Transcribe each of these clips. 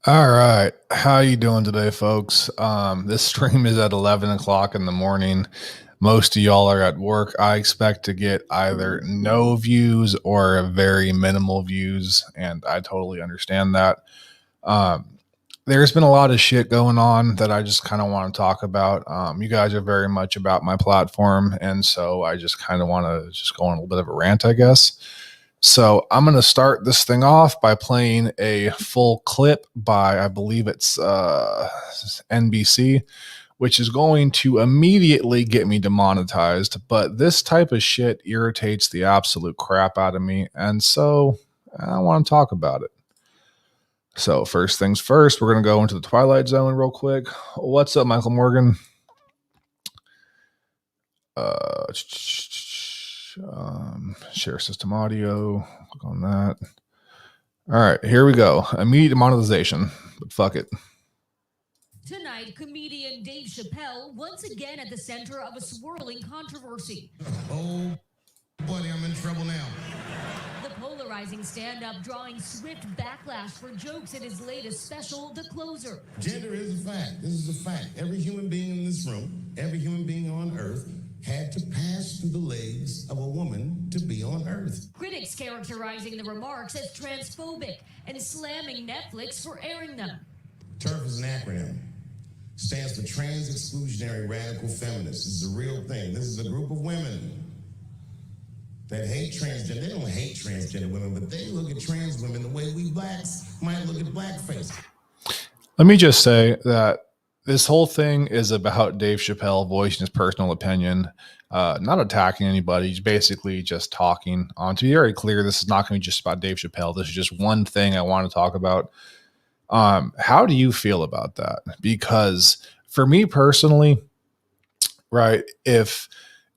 All right. How you doing today, folks? This stream is at 11 o'clock in the morning. Most of y'all are at work. I expect to get either no views or very minimal views, and I totally understand that. Um, there's been a lot of shit going on that I just kind of want to talk about. You guys are very much about my platform, and so I just kind of want to just go on a little bit of a rant, I guess. So I'm going to start this thing off by playing a full clip by, I believe it's NBC, which is going to immediately get me demonetized. But this type of shit irritates the absolute crap out of me. And so I want to talk about it. So first things first, we're going to go into the Twilight Zone real quick. What's up, Michael Morgan? Share system audio. Click on that. All right, here we go. Immediate monetization, but fuck it. Tonight, comedian Dave Chappelle once again at the center of a swirling controversy. Oh, buddy, I'm in trouble now. The polarizing stand-up drawing swift backlash for jokes in his latest special, The Closer. Gender is a fact. This is a fact. Every human being in this room, every human being on Earth, had to pass through the legs of a woman to be on Earth. Critics characterizing the remarks as transphobic and slamming Netflix for airing them. TERF is an acronym. Stands for Trans Exclusionary Radical Feminists. This is a real thing. This is a group of women that hate transgender. They don't hate transgender women, but they look at trans women the way we blacks might look at blackface. Let me just say that this whole thing is about Dave Chappelle voicing his personal opinion, not attacking anybody. He's basically just talking. To be very clear, this is not going to be just about Dave Chappelle. This is just one thing I want to talk about. How do you feel about that? Because for me personally, right, if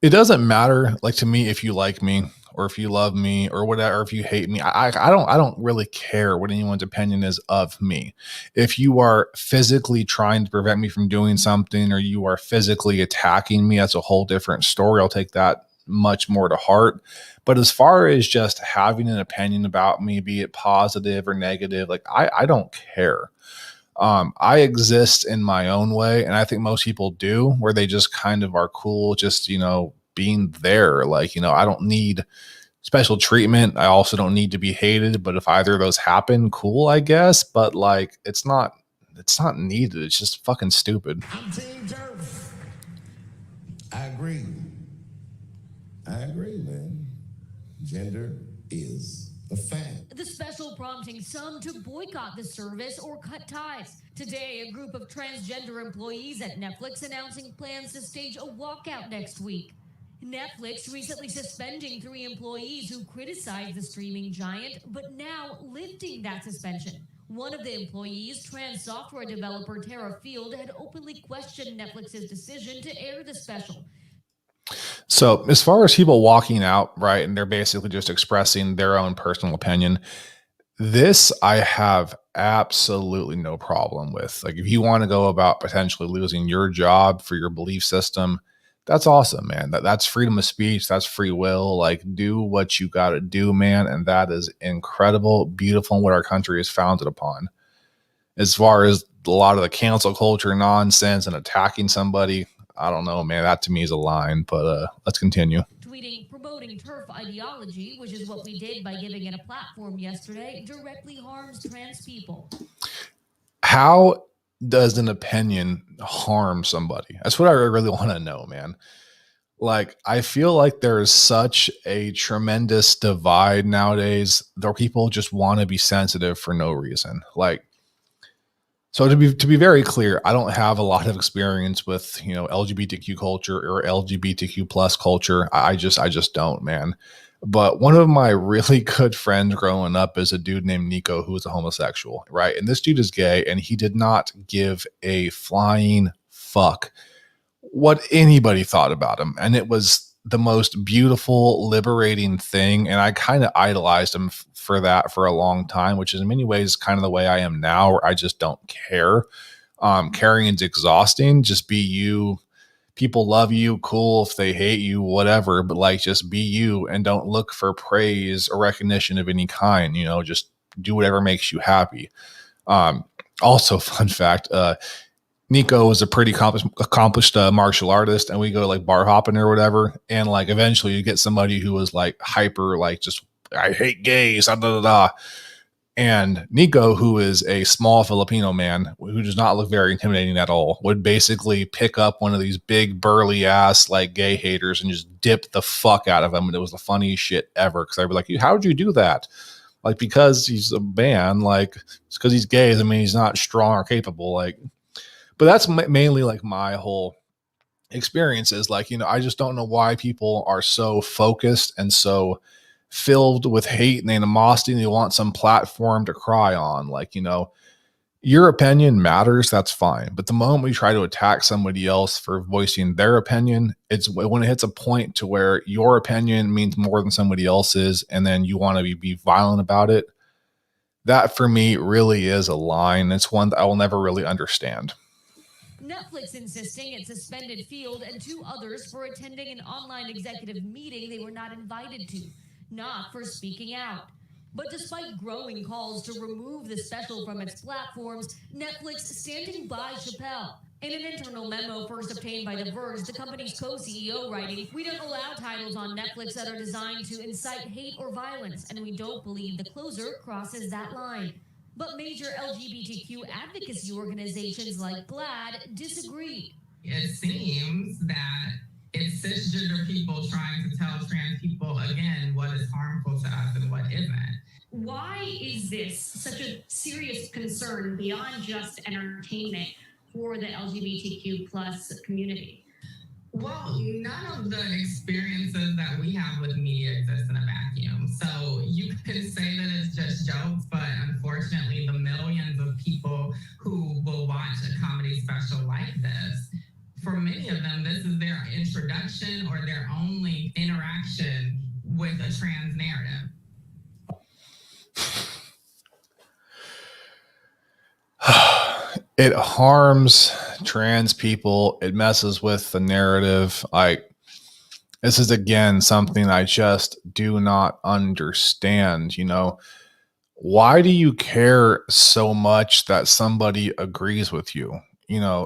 it doesn't matter, like to me, if you like me or if you love me or whatever, if you hate me, I don't really care what anyone's opinion is of me. If you are physically trying to prevent me from doing something or you are physically attacking me, that's a whole different story. I'll take that much more to heart. But as far as just having an opinion about me, be it positive or negative, like I don't care. I exist in my own way, and I think most people do, where they just kind of are cool, just being there. Like I don't need special treatment. I also don't need to be hated. But if either of those happen, cool, I guess. But like, it's not needed. It's just fucking stupid. I'm Team TERF. I agree, man. Gender is a fact. The special prompting some to boycott the service or cut ties. Today, a group of transgender employees at Netflix announcing plans to stage a walkout next week. Netflix recently suspending 3 employees who criticized the streaming giant, but now lifting that suspension. One of the employees, trans software developer Tara Field, had openly questioned Netflix's decision to air the special. So as far as people walking out, right, and they're basically just expressing their own personal opinion, this I have absolutely no problem with. Like if you want to go about potentially losing your job for your belief system, that's awesome, man. That's freedom of speech. That's free will. Like do what you got to do, man. And that is incredible, beautiful, and what our country is founded upon. As far as a lot of the cancel culture nonsense and attacking somebody, I don't know, man. That to me is a line, but let's continue. Tweeting, promoting TERF ideology, which is what we did by giving it a platform yesterday, directly harms trans people. How does an opinion harm somebody? That's what I really want to know, man. Like, I feel like there is such a tremendous divide nowadays where people just want to be sensitive for no reason. Like, so to be very clear, I don't have a lot of experience with, LGBTQ culture or LGBTQ plus culture. I just don't, man. But one of my really good friends growing up is a dude named Nico who was a homosexual, right? And this dude is gay, and he did not give a flying fuck what anybody thought about him. And it was the most beautiful, liberating thing. And I kind of idolized him for that for a long time, which is in many ways kind of the way I am now, where I just don't care. Caring is exhausting. Just be you. People love you, cool. If they hate you, whatever, but like just be you and don't look for praise or recognition of any kind. Just do whatever makes you happy. Also, fun fact, Nico was a pretty accomplished martial artist, and we go like bar hopping or whatever. And like eventually you get somebody who was like hyper, like just, I hate gays, da, da, da, da. And Nico, who is a small Filipino man who does not look very intimidating at all, would basically pick up one of these big burly ass like gay haters and just dip the fuck out of him. And it was the funniest shit ever. Cause I'd be like, how'd you do that? Like, because he's a man, like it's because he's gay doesn't mean he's not strong or capable. Like, but that's mainly like my whole experience is like, I just don't know why people are so focused and so filled with hate and animosity, and they want some platform to cry on. Like, your opinion matters, that's fine. But the moment we try to attack somebody else for voicing their opinion, it's when it hits a point to where your opinion means more than somebody else's, and then you want to be violent about it. That for me really is a line. It's one that I will never really understand. Netflix insisting it suspended Field and 2 others for attending an online executive meeting they were not invited to, not for speaking out. But despite growing calls to remove the special from its platforms, Netflix standing by Chappelle. In an internal memo first obtained by The Verge, the company's co-CEO writing, "We don't allow titles on Netflix that are designed to incite hate or violence, and we don't believe the closer crosses that line." But major LGBTQ advocacy organizations like GLAAD disagree. It seems that it's cisgender people trying to tell trans people again what is harmful to us and what isn't. Why is this such a serious concern beyond just entertainment for the LGBTQ plus community? Well, none of the experiences that we have with media exist in a vacuum. So you can say that it's just jokes, but unfortunately the millions of people who will watch a comedy special like this, for many of them, this is their introduction or their only interaction with a trans narrative. It harms trans people. It messes with the narrative. This is again something I just do not understand. Why do you care so much that somebody agrees with you?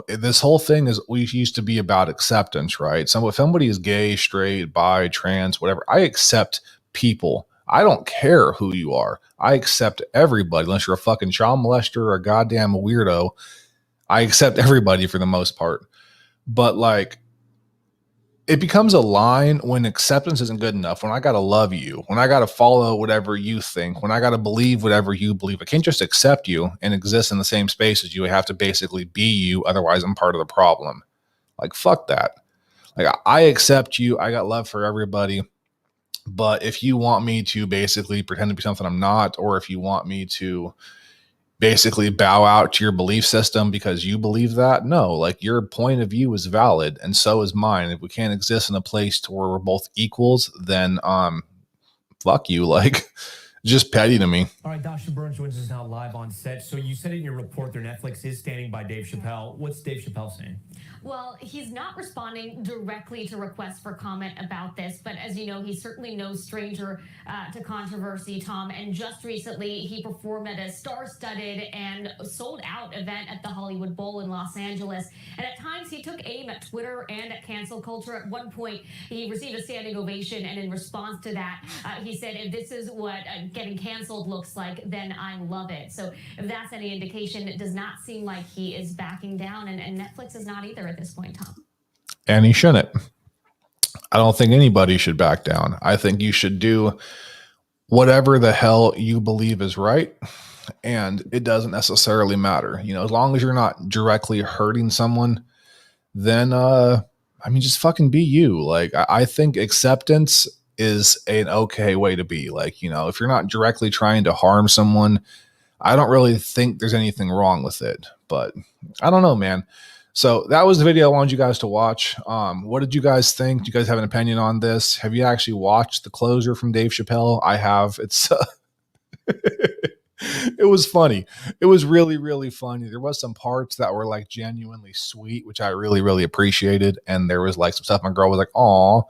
This whole thing we used to be about acceptance, right? So if somebody is gay, straight, bi, trans, whatever, I accept people. I don't care who you are. I accept everybody, unless you're a fucking child molester or a goddamn weirdo. I accept everybody for the most part. But like, it becomes a line when acceptance isn't good enough, when I got to love you, when I got to follow whatever you think, when I got to believe whatever you believe. I can't just accept you and exist in the same space as you. I have to basically be you. Otherwise, I'm part of the problem. Like, fuck that. Like, I accept you. I got love for everybody. But if you want me to basically pretend to be something I'm not, or if you want me to basically bow out to your belief system because you believe that, no, like, your point of view is valid and so is mine. If we can't exist in a place to where we're both equals, then fuck you. Like, just petty to me. All right, Dasha Burns joins us now live on set. So you said in your report there Netflix is standing by Dave Chappelle. What's Dave Chappelle saying? Well, he's not responding directly to requests for comment about this, but as you know, he's certainly no stranger to controversy, Tom. And just recently, he performed at a star-studded and sold-out event at the Hollywood Bowl in Los Angeles. And at times, he took aim at Twitter and at cancel culture. At one point, he received a standing ovation, and in response to that, he said, "If this is what getting canceled looks like, then I love it." So if that's any indication, it does not seem like he is backing down, and Netflix is not either at this point, Tom. And he shouldn't. I don't think anybody should back down. I think you should do whatever the hell you believe is right, and it doesn't necessarily matter. As long as you're not directly hurting someone, then just fucking be you. Like, I think acceptance is an okay way to be. Like, if you're not directly trying to harm someone, I don't really think there's anything wrong with it. But I don't know, man. So that was the video I wanted you guys to watch. What did you guys think? Do you guys have an opinion on this? Have you actually watched The Closer from Dave Chappelle? I have. It's it was funny. It was really, really funny. There was some parts that were like genuinely sweet, which I really, really appreciated. And there was like some stuff my girl was like, "Aw."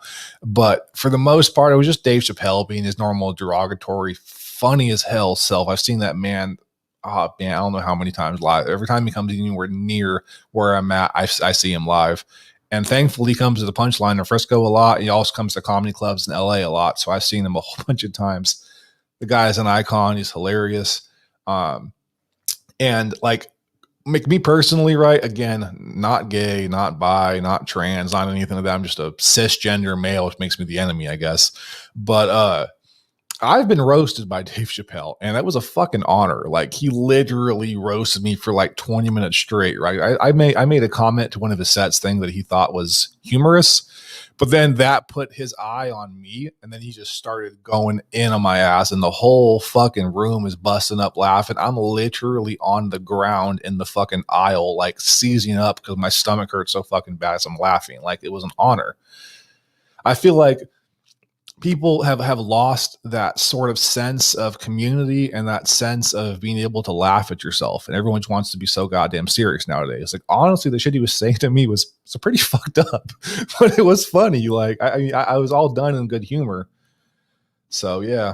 But for the most part, it was just Dave Chappelle being his normal derogatory, funny as hell self. I've seen that man oh man, I don't know how many times live. Every time he comes anywhere near where I'm at, I see him live. And thankfully, he comes to the Punchline in Frisco a lot. He also comes to comedy clubs in LA a lot. So I've seen him a whole bunch of times. The guy is an icon. He's hilarious. And like, make me personally, right? Again, not gay, not bi, not trans, not anything like that. I'm just a cisgender male, which makes me the enemy, I guess. But I've been roasted by Dave Chappelle, and that was a fucking honor. Like, he literally roasted me for like 20 minutes straight, right? I made a comment to one of his sets thing that he thought was humorous, but then that put his eye on me, and then he just started going in on my ass, and the whole fucking room is busting up laughing. I'm literally on the ground in the fucking aisle, like seizing up because my stomach hurts so fucking bad as I'm laughing. Like, it was an honor. I feel like people have lost that sort of sense of community and that sense of being able to laugh at yourself. And everyone wants to be so goddamn serious nowadays. Like, honestly, the shit he was saying to me was pretty fucked up, but it was funny. Like, I was all done in good humor. So yeah.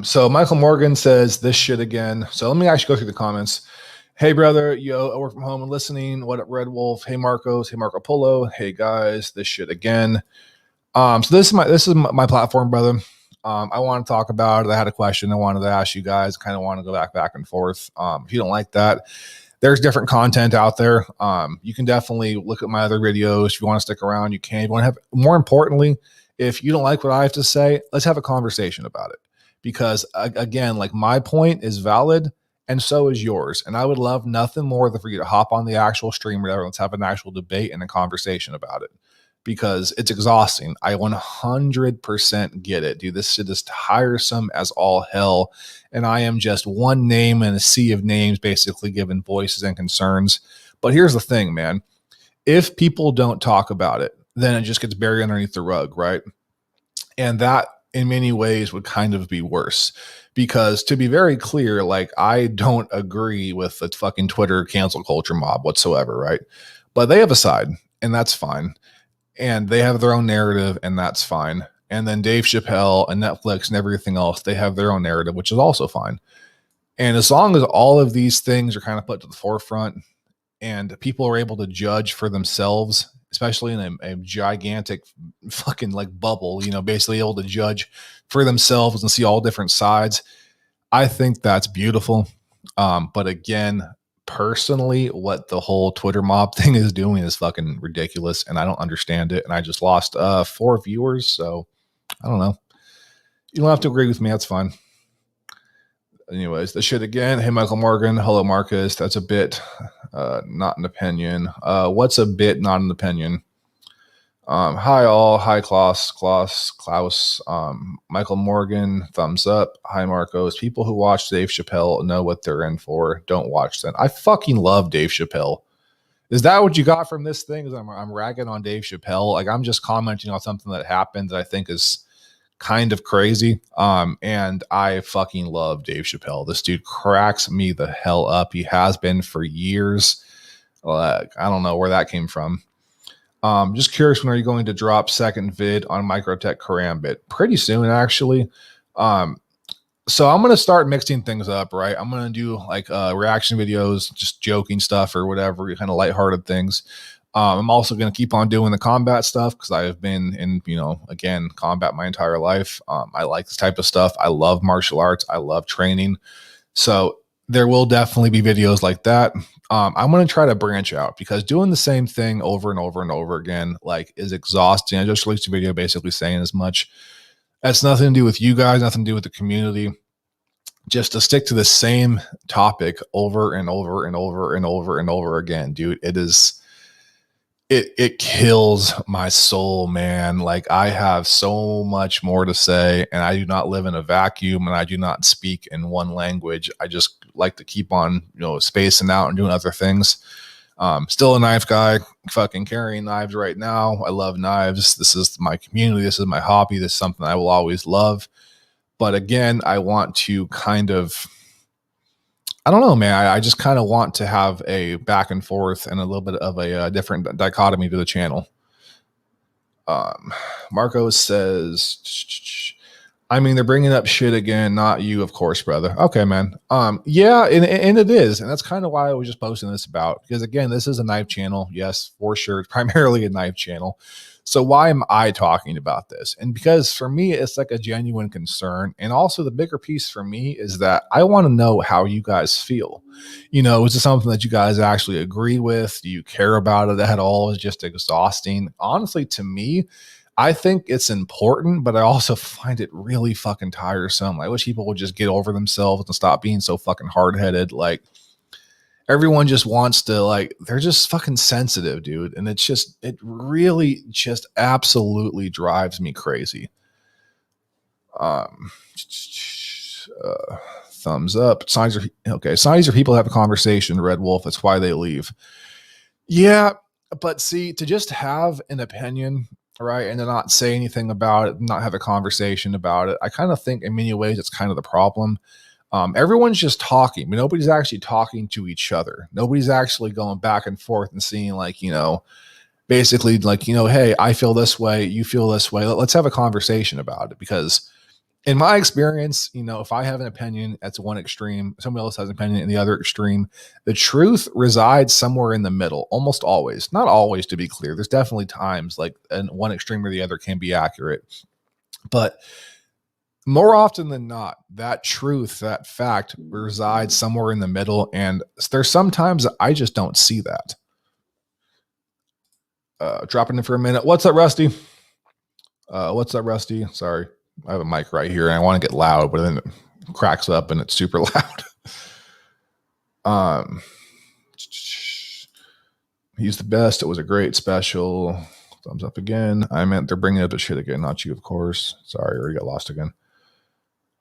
So Michael Morgan says this shit again. So let me actually go through the comments. Hey brother, yo, I work from home and listening. What up, Red Wolf? Hey Marcos. Hey Marco Polo. Hey guys, this shit again. So this is my platform, brother. I want to talk about it. I had a question I wanted to ask you guys. Kind of want to go back and forth. If you don't like that, there's different content out there. You can definitely look at my other videos. If you want to stick around, you can. If you want to have, more importantly, if you don't like what I have to say, let's have a conversation about it. Because again, like, my point is valid and so is yours. And I would love nothing more than for you to hop on the actual stream or whatever. Let's have an actual debate and a conversation about it. Because it's exhausting. I 100% get it, dude. This shit is tiresome as all hell. And I am just one name in a sea of names, basically giving voices and concerns. But here's the thing, man. If people don't talk about it, then it just gets buried underneath the rug, right? And that, in many ways, would kind of be worse. Because to be very clear, like, I don't agree with the fucking Twitter cancel culture mob whatsoever, right? But they have a side, and that's fine. And they have their own narrative, and that's fine. And then Dave Chappelle and Netflix and everything else, they have their own narrative, which is also fine. And as long as all of these things are kind of put to the forefront and people are able to judge for themselves, especially in a gigantic fucking like bubble, you know, basically able to judge for themselves and see all different sides, I think that's beautiful. But again, personally, what the whole Twitter mob thing is doing is fucking ridiculous, and I don't understand it. And I just lost 4 viewers, so I don't know. You don't have to agree with me. That's fine. Anyways, the shit again. Hey, Michael Morgan. Hello, Marcus. That's a bit, not an opinion. What's a bit, not an opinion? Hi all. Hi Klaus. Michael Morgan, thumbs up. Hi Marcos. People who watch Dave Chappelle know what they're in for. Don't watch them. I fucking love Dave Chappelle. Is that what you got from this thing? Is I'm ragging on Dave Chappelle? Like, I'm just commenting on something that happened that I think is kind of crazy. And I fucking love Dave Chappelle. This dude cracks me the hell up. He has been for years. I don't know where that came from. Just curious, when are you going to drop second vid on Microtech Karambit? Pretty soon, actually. So I'm going to start mixing things up, right? I'm going to do like reaction videos, just joking stuff or whatever, kind of lighthearted things. I'm also going to keep on doing the combat stuff because I have been in, again, combat my entire life. I like this type of stuff. I love martial arts. I love training. So there will definitely be videos like that. I'm going to try to branch out because doing the same thing over and over and over again, like, is exhausting. I just released a video basically saying as much. That's nothing to do with you guys, nothing to do with the community. Just to stick to the same topic over and over and over and over and over again, dude, it kills my soul, man. Like, I have so much more to say, and I do not live in a vacuum, and I do not speak in one language. I just like to keep on, spacing out and doing other things. Still a knife guy, fucking carrying knives right now. I love knives. This is my community. This is my hobby. This is something I will always love. But again, I want to kind of, I don't know, man. I just kind of want to have a back and forth and a little bit of a different dichotomy to the channel. Marco says, I mean, they're bringing up shit again, not you, of course, brother. Okay, man. Yeah, and it is, and that's kind of why I was just posting this about, because again, this is a knife channel, yes, for sure, it's primarily a knife channel. So why am I talking about this? And because for me, it's like a genuine concern, and also the bigger piece for me is that I want to know how you guys feel. You know, is it something that you guys actually agree with? Do you care about it at all? Is it just exhausting? Honestly, to me, I think it's important, but I also find it really fucking tiresome. I wish people would just get over themselves and stop being so fucking hard headed. Like, everyone just wants to, like, they're just fucking sensitive, dude. And it really just absolutely drives me crazy. Um, Thumbs up. Signs are okay. Signs are people have a conversation. Red Wolf. That's why they leave. Yeah, but see, to just have an opinion, right, and to not say anything about it, not have a conversation about it, I kind of think in many ways it's kind of the problem. Everyone's just talking, but nobody's actually talking to each other. Nobody's actually going back and forth and seeing, like, you know, basically, like, you know, hey, I feel this way, you feel this way. Let's have a conversation about it, because in my experience, you know, if I have an opinion at one extreme, somebody else has an opinion in the other extreme, the truth resides somewhere in the middle, almost always. Not always, to be clear. There's definitely times like in one extreme or the other can be accurate. But more often than not, that truth, that fact resides somewhere in the middle. And there's sometimes I just don't see that. Dropping in for a minute. What's up, Rusty? What's up, Rusty? Sorry. I have a mic right here and I want to get loud, but then it cracks up and it's super loud. He's the best. It was a great special. Thumbs up again. I meant they're bringing up the shit again, not you, of course. Sorry, I already got lost again.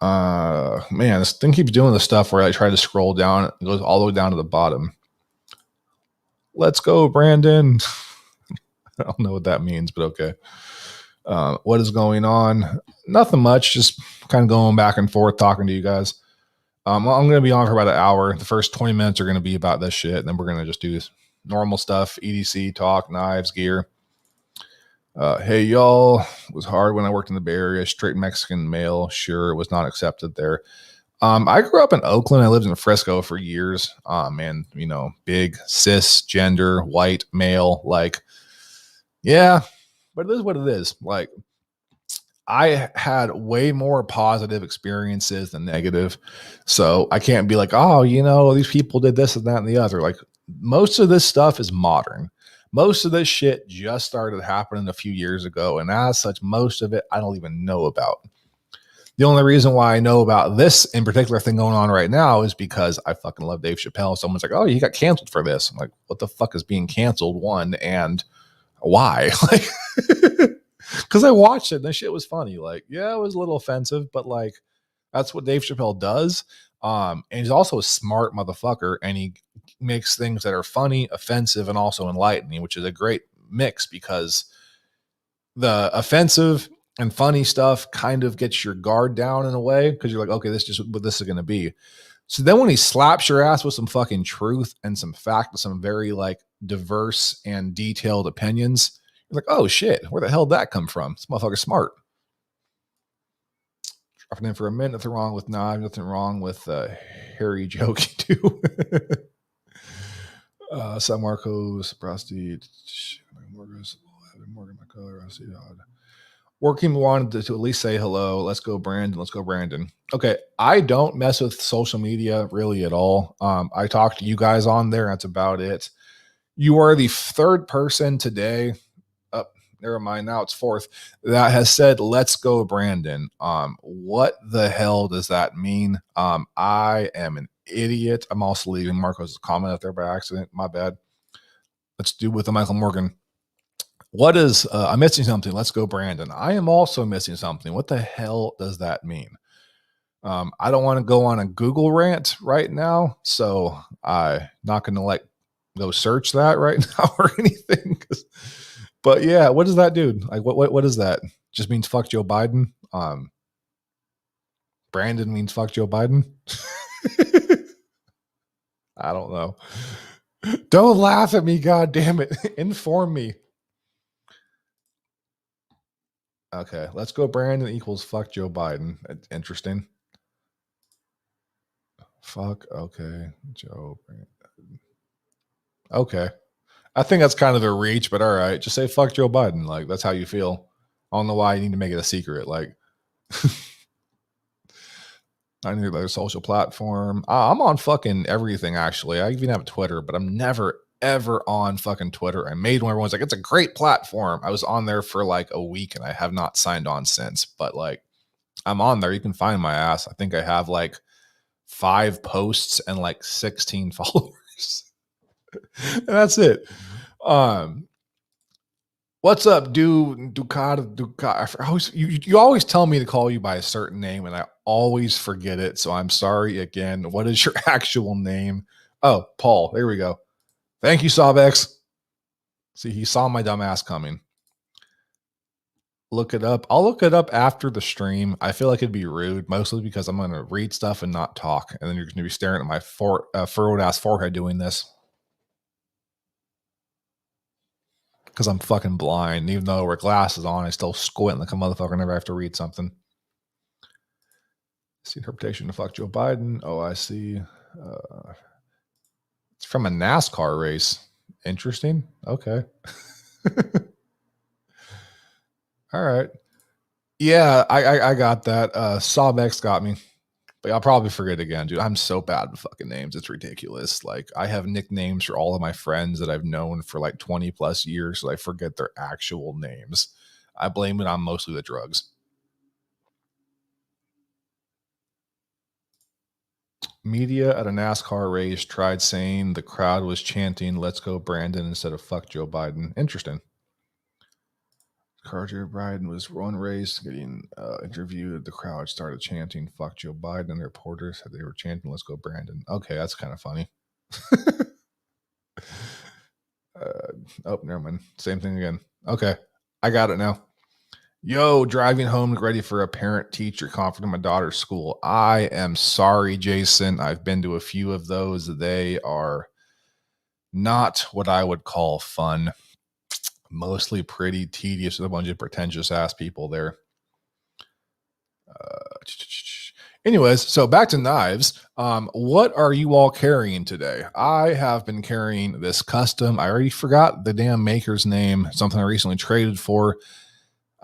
Man, this thing keeps doing the stuff where I try to scroll down. It goes all the way down to the bottom. Let's go, Brandon. I don't know what that means, but okay. What is going on? Nothing much. Just kind of going back and forth, talking to you guys. I'm going to be on for about an hour. The first 20 minutes are going to be about this shit. And then we're going to just do normal stuff, EDC, talk, knives, gear. Hey, y'all. It was hard when I worked in the Bay Area. Straight Mexican male. Sure, it was not accepted there. I grew up in Oakland. I lived in Frisco for years. And, you know, big, cisgender, white, male. Like, yeah, but it is what it is. Like, I had way more positive experiences than negative. So I can't be like, oh, you know, these people did this and that and the other. Like, most of this stuff is modern. Most of this shit just started happening a few years ago. And as such, most of it I don't even know about. The only reason why I know about this in particular thing going on right now is because I fucking love Dave Chappelle. Someone's like, oh, you got canceled for this. I'm like, what the fuck is being canceled? One, and why? Like, because I watched it and that shit was funny. Like, yeah, it was a little offensive, but like, that's what Dave Chappelle does. And he's also a smart motherfucker, and he makes things that are funny, offensive, and also enlightening, which is a great mix, because the offensive and funny stuff kind of gets your guard down in a way, because you're like, okay, this is just what this is going to be. So then when he slaps your ass with some fucking truth and some fact, some very like diverse and detailed opinions, you're like, oh shit, where the hell did that come from? This motherfucker's smart. Dropping in for a minute. Nothing wrong with knives. Nothing wrong with Harry joking too. San Marcos, Prostate, Morgan, my color, I see odd. Working wanted to at least say hello. Let's go, Brandon. Let's go, Brandon. Okay, I don't mess with social media really at all. I talk to you guys on there. That's about it. You are the third person today. Never mind. Now it's fourth that has said, "Let's go, Brandon." What the hell does that mean? I am an idiot. I'm also leaving Marco's comment up there by accident. My bad. Let's do with the Michael Morgan. What is, I'm missing something. Let's go, Brandon. I am also missing something. What the hell does that mean? I don't want to go on a Google rant right now, so I'm not going to like go search that right now or anything. But yeah, what does that do? Like, what is that? Just means fuck Joe Biden. Brandon means fuck Joe Biden. I don't know. Don't laugh at me, god damn it. Inform me. Okay, let's go. Brandon equals fuck Joe Biden. Interesting. Fuck. Okay, Joe. Okay, I think that's kind of a reach, but all right, just say fuck Joe Biden. Like that's how you feel. I don't know why you need to make it a secret. Like, I need another social platform. I'm on fucking everything. Actually, I even have Twitter, but I'm never ever on fucking Twitter. I made one. Everyone's like, it's a great platform. I was on there for like a week, and I have not signed on since. But like, I'm on there. You can find my ass. I think I have like 5 posts and like 16 followers. And that's it. What's up, Ducat? You always tell me to call you by a certain name, and I always forget it. So I'm sorry again. What is your actual name? Oh, Paul. There we go. Thank you, Sawbex. See, he saw my dumb ass coming. Look it up. I'll look it up after the stream. I feel like it'd be rude, mostly because I'm going to read stuff and not talk. And then you're going to be staring at my furrowed ass forehead doing this. Because I'm fucking blind. Even though I wear glasses on, I still squint like a motherfucker whenever I have to read something. It's the interpretation of fuck Joe Biden. Oh, I see. It's from a NASCAR race. Interesting. Okay. All right. Yeah, I got that. Sawbex got me. But I'll probably forget again, dude. I'm so bad with fucking names. It's ridiculous. Like, I have nicknames for all of my friends that I've known for like 20 plus years, so I forget their actual names. I blame it on mostly the drugs. Media at a NASCAR race tried saying the crowd was chanting, "Let's go, Brandon," instead of "fuck Joe Biden." Interesting. Joe Biden was one race getting interviewed. The crowd started chanting "fuck Joe Biden," and the reporters said they were chanting "Let's go, Brandon." Okay, that's kind of funny. Oh, never mind. Same thing again. Okay, I got it now. Yo, driving home ready for a parent-teacher conference at my daughter's school. I am sorry, Jason. I've been to a few of those. They are not what I would call fun. Mostly pretty tedious with a bunch of pretentious ass people there. Anyways, so back to knives. What are you all carrying today? I have been carrying this custom. I already forgot the damn maker's name. Something I recently traded for.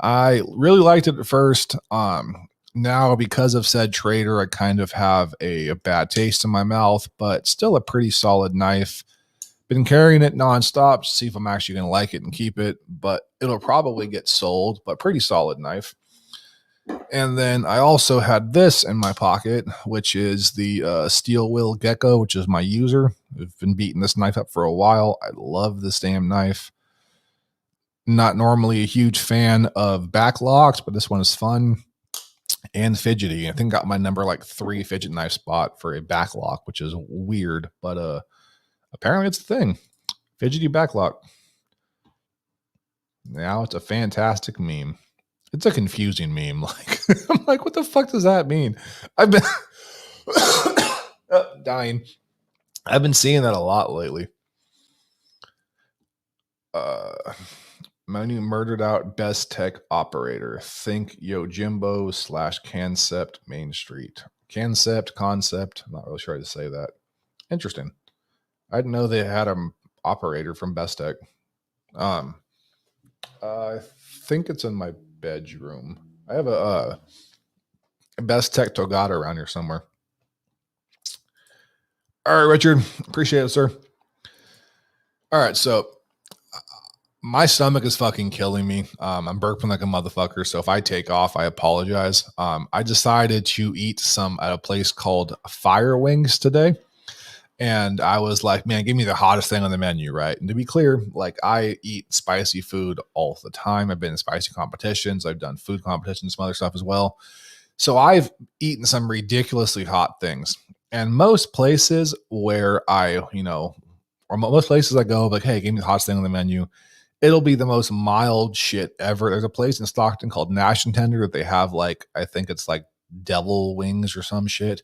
I really liked it at first. Now, because of said trader, I kind of have a bad taste in my mouth, but still a pretty solid knife. Been carrying it nonstop to see if I'm actually going to like it and keep it, but it'll probably get sold, but pretty solid knife. And then I also had this in my pocket, which is the Steel Will Gecko, which is my user. I've been beating this knife up for a while. I love this damn knife. Not normally a huge fan of backlocks, but this one is fun and fidgety. I think got my number like 3 fidget knife spot for a backlock, which is weird, but apparently it's the thing. Fidgety backlock. Now it's a fantastic meme. It's a confusing meme. Like, I'm like, what the fuck does that mean? I've been dying. I've been seeing that a lot lately. My new murdered out best tech operator. Think Yojimbo / Concept Main Street. Concept. I'm not really sure how to say that. Interesting. I didn't know they had an operator from Best Tech. I think it's in my bedroom. I have a Best Tech Togata around here somewhere. All right, Richard. Appreciate it, sir. All right, so my stomach is fucking killing me. I'm burping like a motherfucker. So if I take off, I apologize. I decided to eat some at a place called Fire Wings today. And I was like, man, give me the hottest thing on the menu, right? And to be clear, like I eat spicy food all the time. I've been in spicy competitions. I've done food competitions, some other stuff as well. So I've eaten some ridiculously hot things. And most places where or most places I go, like, hey, give me the hottest thing on the menu. It'll be the most mild shit ever. There's a place in Stockton called Nash and Tender that they have like, I think it's like devil wings or some shit.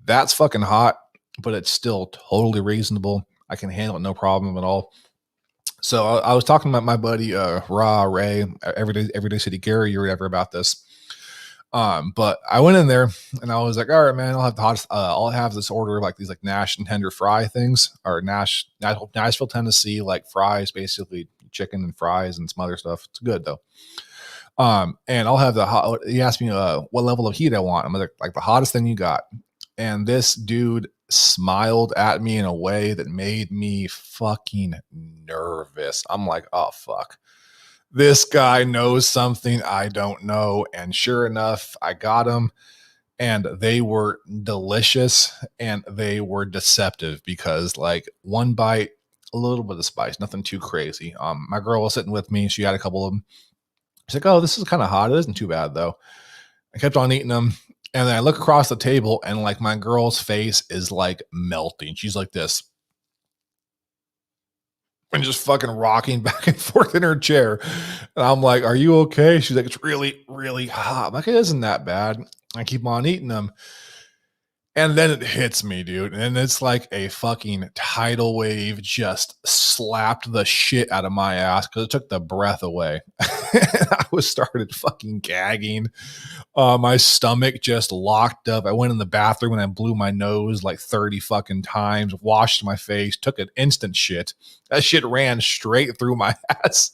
That's fucking hot, but it's still totally reasonable. I can handle it no problem at all. So I was talking about my buddy Ray, everyday city Gary or whatever about this. But I went in there and I was like, all right, man, I'll have the hottest, I'll have this order of like these like Nash and tender fry things, or Nashville, Tennessee, like fries, basically chicken and fries and some other stuff. It's good though. And I'll have the hot, he asked me, what level of heat I want. I'm like the hottest thing you got. And this dude smiled at me in a way that made me fucking nervous. I'm like, oh fuck, this guy knows something I don't know. And sure enough, I got him, and they were delicious and they were deceptive because like one bite, a little bit of spice, nothing too crazy. My girl was sitting with me. She had a couple of them. She's like, oh, this is kind of hot. It isn't too bad though. I kept on eating them. And then I look across the table and like my girl's face is like melting. She's like this and just fucking rocking back and forth in her chair. And I'm like, are you okay? She's like, it's really, really hot. I'm like, it isn't that bad. I keep on eating them. And then it hits me, dude. And it's like a fucking tidal wave just slapped the shit out of my ass because it took the breath away. I was started fucking gagging. My stomach just locked up. I went in the bathroom and I blew my nose like 30 fucking times, washed my face, took an instant shit. That shit ran straight through my ass.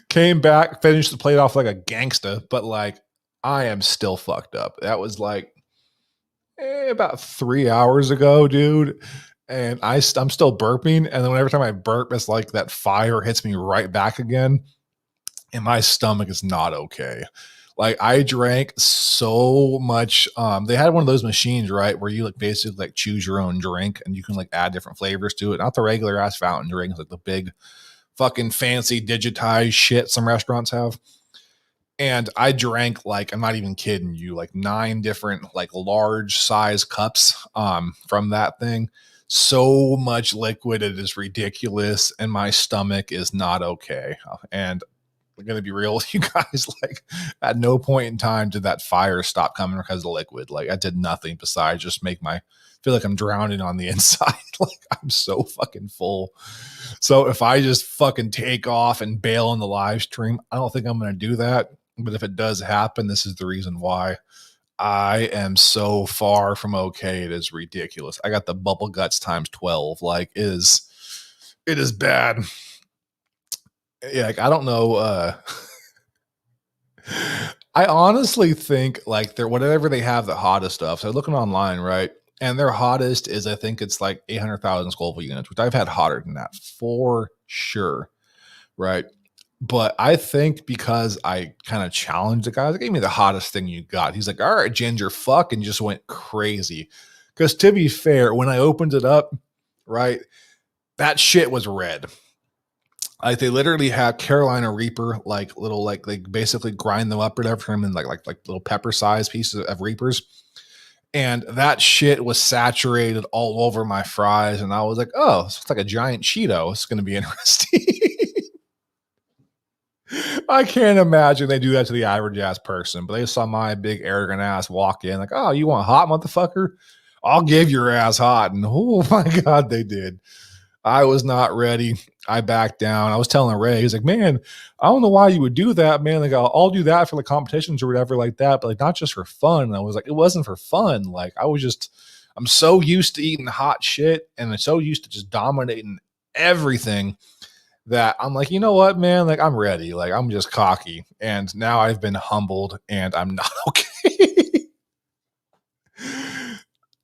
Came back, finished the plate off like a gangsta, but like I am still fucked up. That was like about 3 hours ago, dude. And I'm still burping. And then every time I burp, it's like that fire hits me right back again. And my stomach is not okay. Like I drank so much. They had one of those machines, right, where you like basically like choose your own drink and you can like add different flavors to it. Not the regular ass fountain drinks, like the big fucking fancy digitized shit some restaurants have. And I drank like, I'm not even kidding you, like 9 different like large size cups from that thing. So much liquid, it is ridiculous, and my stomach is not okay. And I'm gonna be real with you guys, like at no point in time did that fire stop coming because of the liquid. Like I did nothing besides just make my feel like I'm drowning on the inside. Like I'm so fucking full. So if I just fucking take off and bail on the live stream, I don't think I'm gonna do that. But if it does happen, this is the reason why. I am so far from okay. It is ridiculous. I got the bubble guts times 12. Like it is bad. Yeah, like I don't know. I honestly think like they're whatever they have the hottest stuff. So looking online, right? And their hottest is I think it's like 800,000 Scoville units, which I've had hotter than that for sure. Right. But I think because I kind of challenged the guy, like, give me the hottest thing you got. He's like, all right, Ginger, fuck, and just went crazy. Because to be fair, when I opened it up, right, that shit was red. Like they literally have Carolina Reaper, like little, like they basically grind them up or whatever, turn them in like little pepper sized pieces of Reapers. And that shit was saturated all over my fries. And I was like, oh, it's like a giant Cheeto. It's going to be interesting. I can't imagine they do that to the average ass person, but they saw my big arrogant ass walk in like, oh, you want hot, motherfucker? I'll give your ass hot. And oh my God, they did. I was not ready. I backed down. I was telling Ray, he's like, man, I don't know why you would do that, man. Like, I'll do that for the competitions or whatever like that, but like not just for fun. And I was like, it wasn't for fun. Like I'm so used to eating hot shit and I'm so used to just dominating everything that I'm like, you know what, man? Like, I'm ready. Like, I'm just cocky. And now I've been humbled and I'm not okay.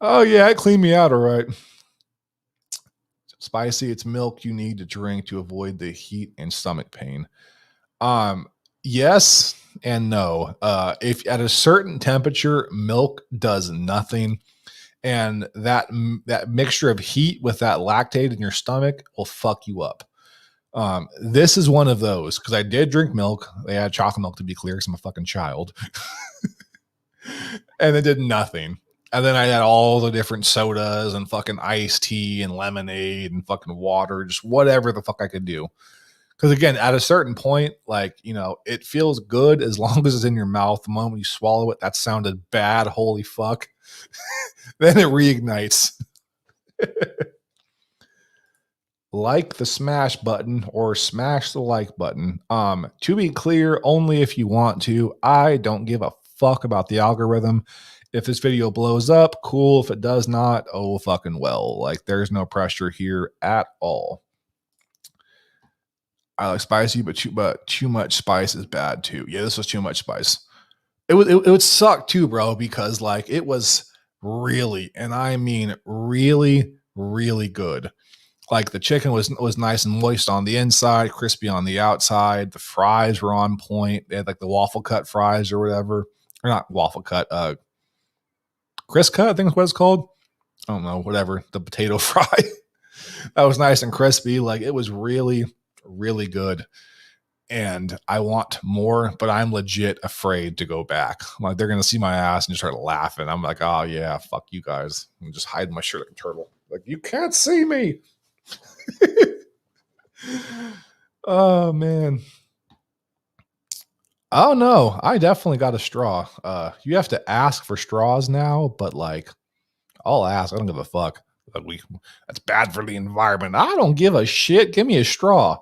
Oh, yeah, it cleaned me out. All right. Spicy, it's milk you need to drink to avoid the heat and stomach pain. Yes and no. If at a certain temperature, milk does nothing. And that mixture of heat with that lactate in your stomach will fuck you up. This is one of those because I did drink milk. They had chocolate milk to be clear because I'm a fucking child. And it did nothing. And then I had all the different sodas and fucking iced tea and lemonade and fucking water, just whatever the fuck I could do. Because again, at a certain point, like, you know, it feels good as long as it's in your mouth. The moment you swallow it, that sounded bad. Holy fuck. Then it reignites. like the smash button or smash the like button. To be clear, only if you want to. I don't give a fuck about the algorithm. If this video blows up, cool. If it does not, oh fucking well. Like there's no pressure here at all. I like spicy, but too much spice is bad too. Yeah, this was too much spice. It would suck too, bro, because like it was really, and I mean really, really good. Like the chicken was nice and moist on the inside, crispy on the outside. The fries were on point. They had like the waffle cut fries or whatever, or not waffle cut, crisp cut, I think is what it's called. I don't know, whatever. The potato fry that was nice and crispy. Like it was really, really good. And I want more, but I'm legit afraid to go back. Like they're gonna see my ass and just start laughing. I'm like, oh yeah, fuck you guys. I'm just hiding my shirt like a turtle. Like you can't see me. Oh man. Oh no, I definitely got a straw. You have to ask for straws now, but like I'll ask. I don't give a fuck. That's bad for the environment. I don't give a shit. Give me a straw.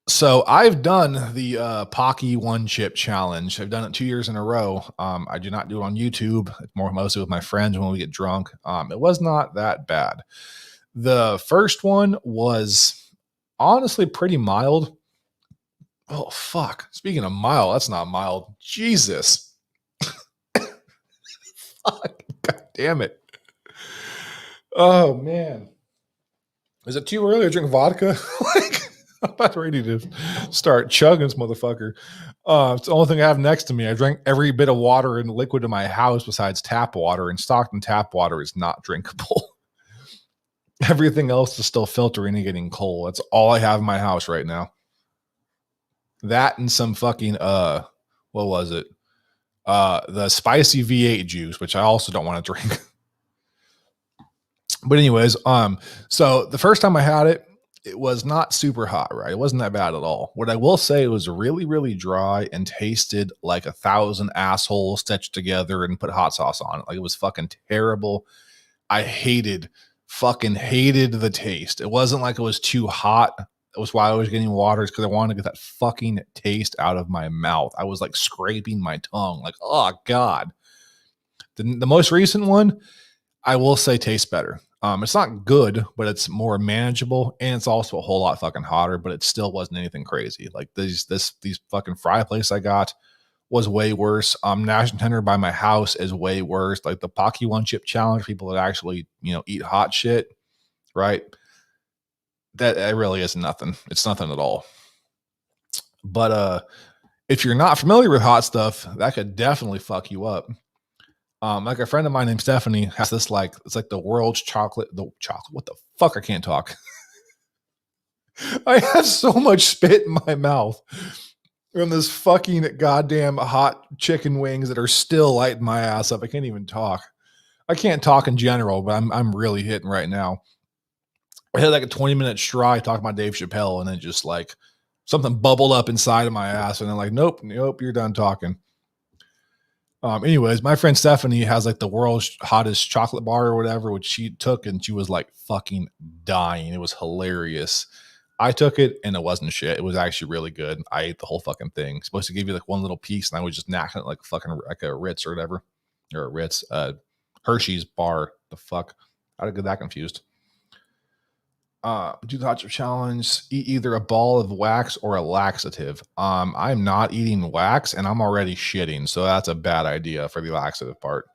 So I've done the Pocky one chip challenge. I've done it 2 years in a row. I do not do it on YouTube. It's mostly with my friends when we get drunk. It was not that bad. The first one was honestly pretty mild. Oh fuck! Speaking of mild, that's not mild. Jesus. Fuck! God damn it. Oh man. Is it too early to drink vodka? Like. I'm about ready to start chugging this motherfucker. It's the only thing I have next to me. I drank every bit of water and liquid in my house besides tap water, and Stockton tap water is not drinkable. Everything else is still filtering and getting cold. That's all I have in my house right now. That and some fucking what was it? The spicy V8 juice, which I also don't want to drink. But anyways, so the first time I had it, it was not super hot, right? It wasn't that bad at all. What I will say, it was really, really dry and tasted like 1,000 assholes stitched together and put hot sauce on it. Like it was fucking terrible. I fucking hated the taste. It wasn't like it was too hot. That was why I was getting water, because I wanted to get that fucking taste out of my mouth. I was like scraping my tongue, like, oh God. The most recent one, I will say tastes better. It's not good, but it's more manageable, and it's also a whole lot fucking hotter, but it still wasn't anything crazy. Like these fucking fry place I got was way worse. National Tender by my house is way worse. Like the Pocky one chip challenge, people that actually, eat hot shit, right? That really is nothing. It's nothing at all. But if you're not familiar with hot stuff, that could definitely fuck you up. Like a friend of mine named Stephanie has this it's like the world's chocolate. What the fuck? I can't talk. I have so much spit in my mouth from this fucking goddamn hot chicken wings that are still lighting my ass up. I can't even talk. I can't talk in general, but I'm really hitting right now. I had like a 20-minute straw talking about Dave Chappelle, and then just like something bubbled up inside of my ass, and then like, nope, you're done talking. Anyways, my friend Stephanie has like the world's hottest chocolate bar or whatever, which she took, and she was like fucking dying. It was hilarious. I took it and it wasn't shit. It was actually really good. I ate the whole fucking thing. It's supposed to give you like one little piece, and I was just knacking it like fucking like a Ritz or whatever, or a Ritz, Hershey's bar. The fuck? How did I get that confused? Do the hot chip challenge. Eat either a ball of wax or a laxative. I'm not eating wax, and I'm already shitting, so that's a bad idea for the laxative part.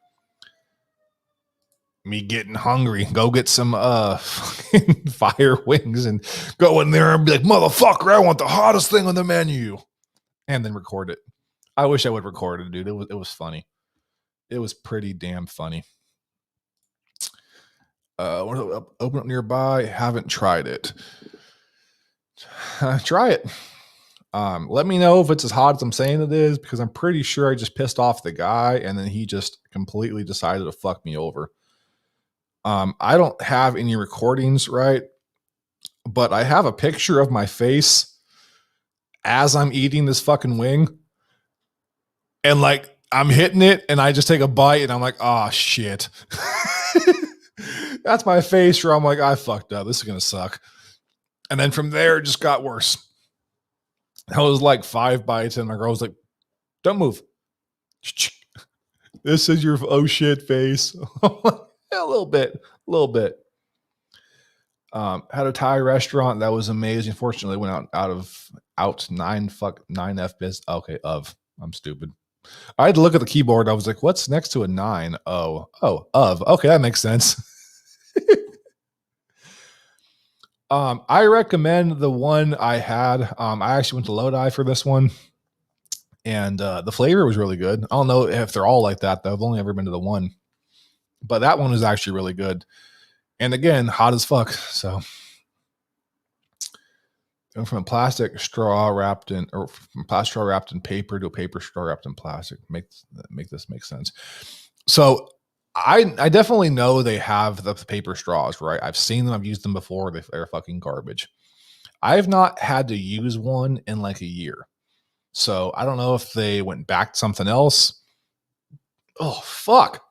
Me getting hungry. Go get some fucking fire wings and go in there and be like, motherfucker, I want the hottest thing on the menu, and then record it. I wish I would record it, dude. It was funny. It was pretty damn funny. Open up nearby. Haven't tried it. Try it. Let me know if it's as hot as I'm saying it is, because I'm pretty sure I just pissed off the guy, and then he just completely decided to fuck me over. I don't have any recordings, right? But I have a picture of my face as I'm eating this fucking wing, and like I'm hitting it, and I just take a bite, and I'm like, oh shit. That's my face where I'm like, I fucked up. This is going to suck. And then from there, it just got worse. I was like 5 bites, and my girl was like, don't move. This is your oh shit face. A little bit. Had a Thai restaurant that was amazing. Fortunately, went out 9F biz. Okay, I'm stupid. I had to look at the keyboard. I was like, what's next to a 9? Oh, of. Okay, that makes sense. I recommend the one I had. I actually went to Lodi for this one, and the flavor was really good. I don't know if they're all like that, though. I've only ever been to the one, but that one was actually really good. And again, hot as fuck. So from a plastic straw wrapped in, or from plastic straw wrapped in paper to a paper straw wrapped in plastic. Make this make sense. So I definitely know they have the paper straws, right? I've seen them. I've used them before. They're fucking garbage. I've not had to use one in like a year. So I don't know if they went back to something else. Oh, fuck.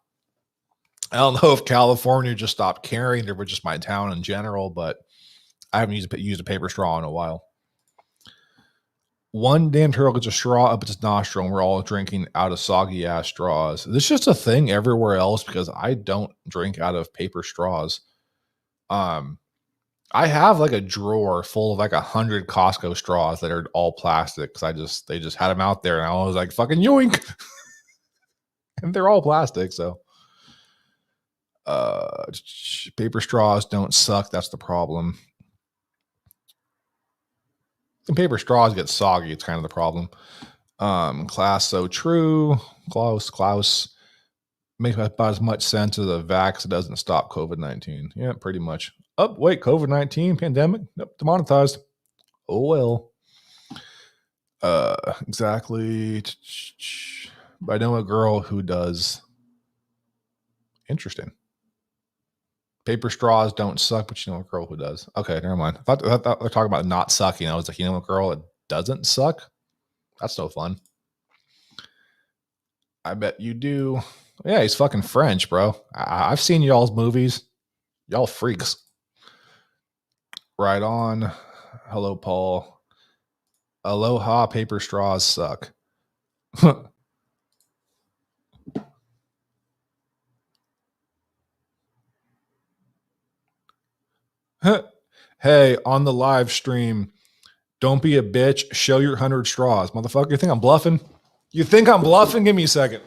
I don't know if California just stopped caring. They were just my town in general, but I haven't used a paper straw in a while. One damn turtle gets a straw up its nostril, and we're all drinking out of soggy ass straws. This is just a thing everywhere else because I don't drink out of paper straws. I have like a drawer full of like 100 Costco straws that are all plastic because they just had them out there, and I was like, fucking yoink. And they're all plastic, so paper straws don't suck. That's the problem. And paper straws get soggy. It's kind of the problem. Class so true. Klaus. Makes about as much sense as a vax. It doesn't stop COVID-19. Yeah, pretty much. Oh, wait, COVID-19 pandemic? Nope, demonetized. Oh, well. Exactly. But I know a girl who does. Interesting. Paper straws don't suck, but you know a girl who does. Okay, never mind. I thought they're talking about not sucking. I was like, you know a girl that doesn't suck? That's no fun. I bet you do. Yeah, he's fucking French, bro. I've seen y'all's movies. Y'all freaks. Right on. Hello, Paul. Aloha, paper straws suck. Hey, on the live stream, don't be a bitch. Show your 100 straws. Motherfucker, you think I'm bluffing? You think I'm bluffing? Give me a second.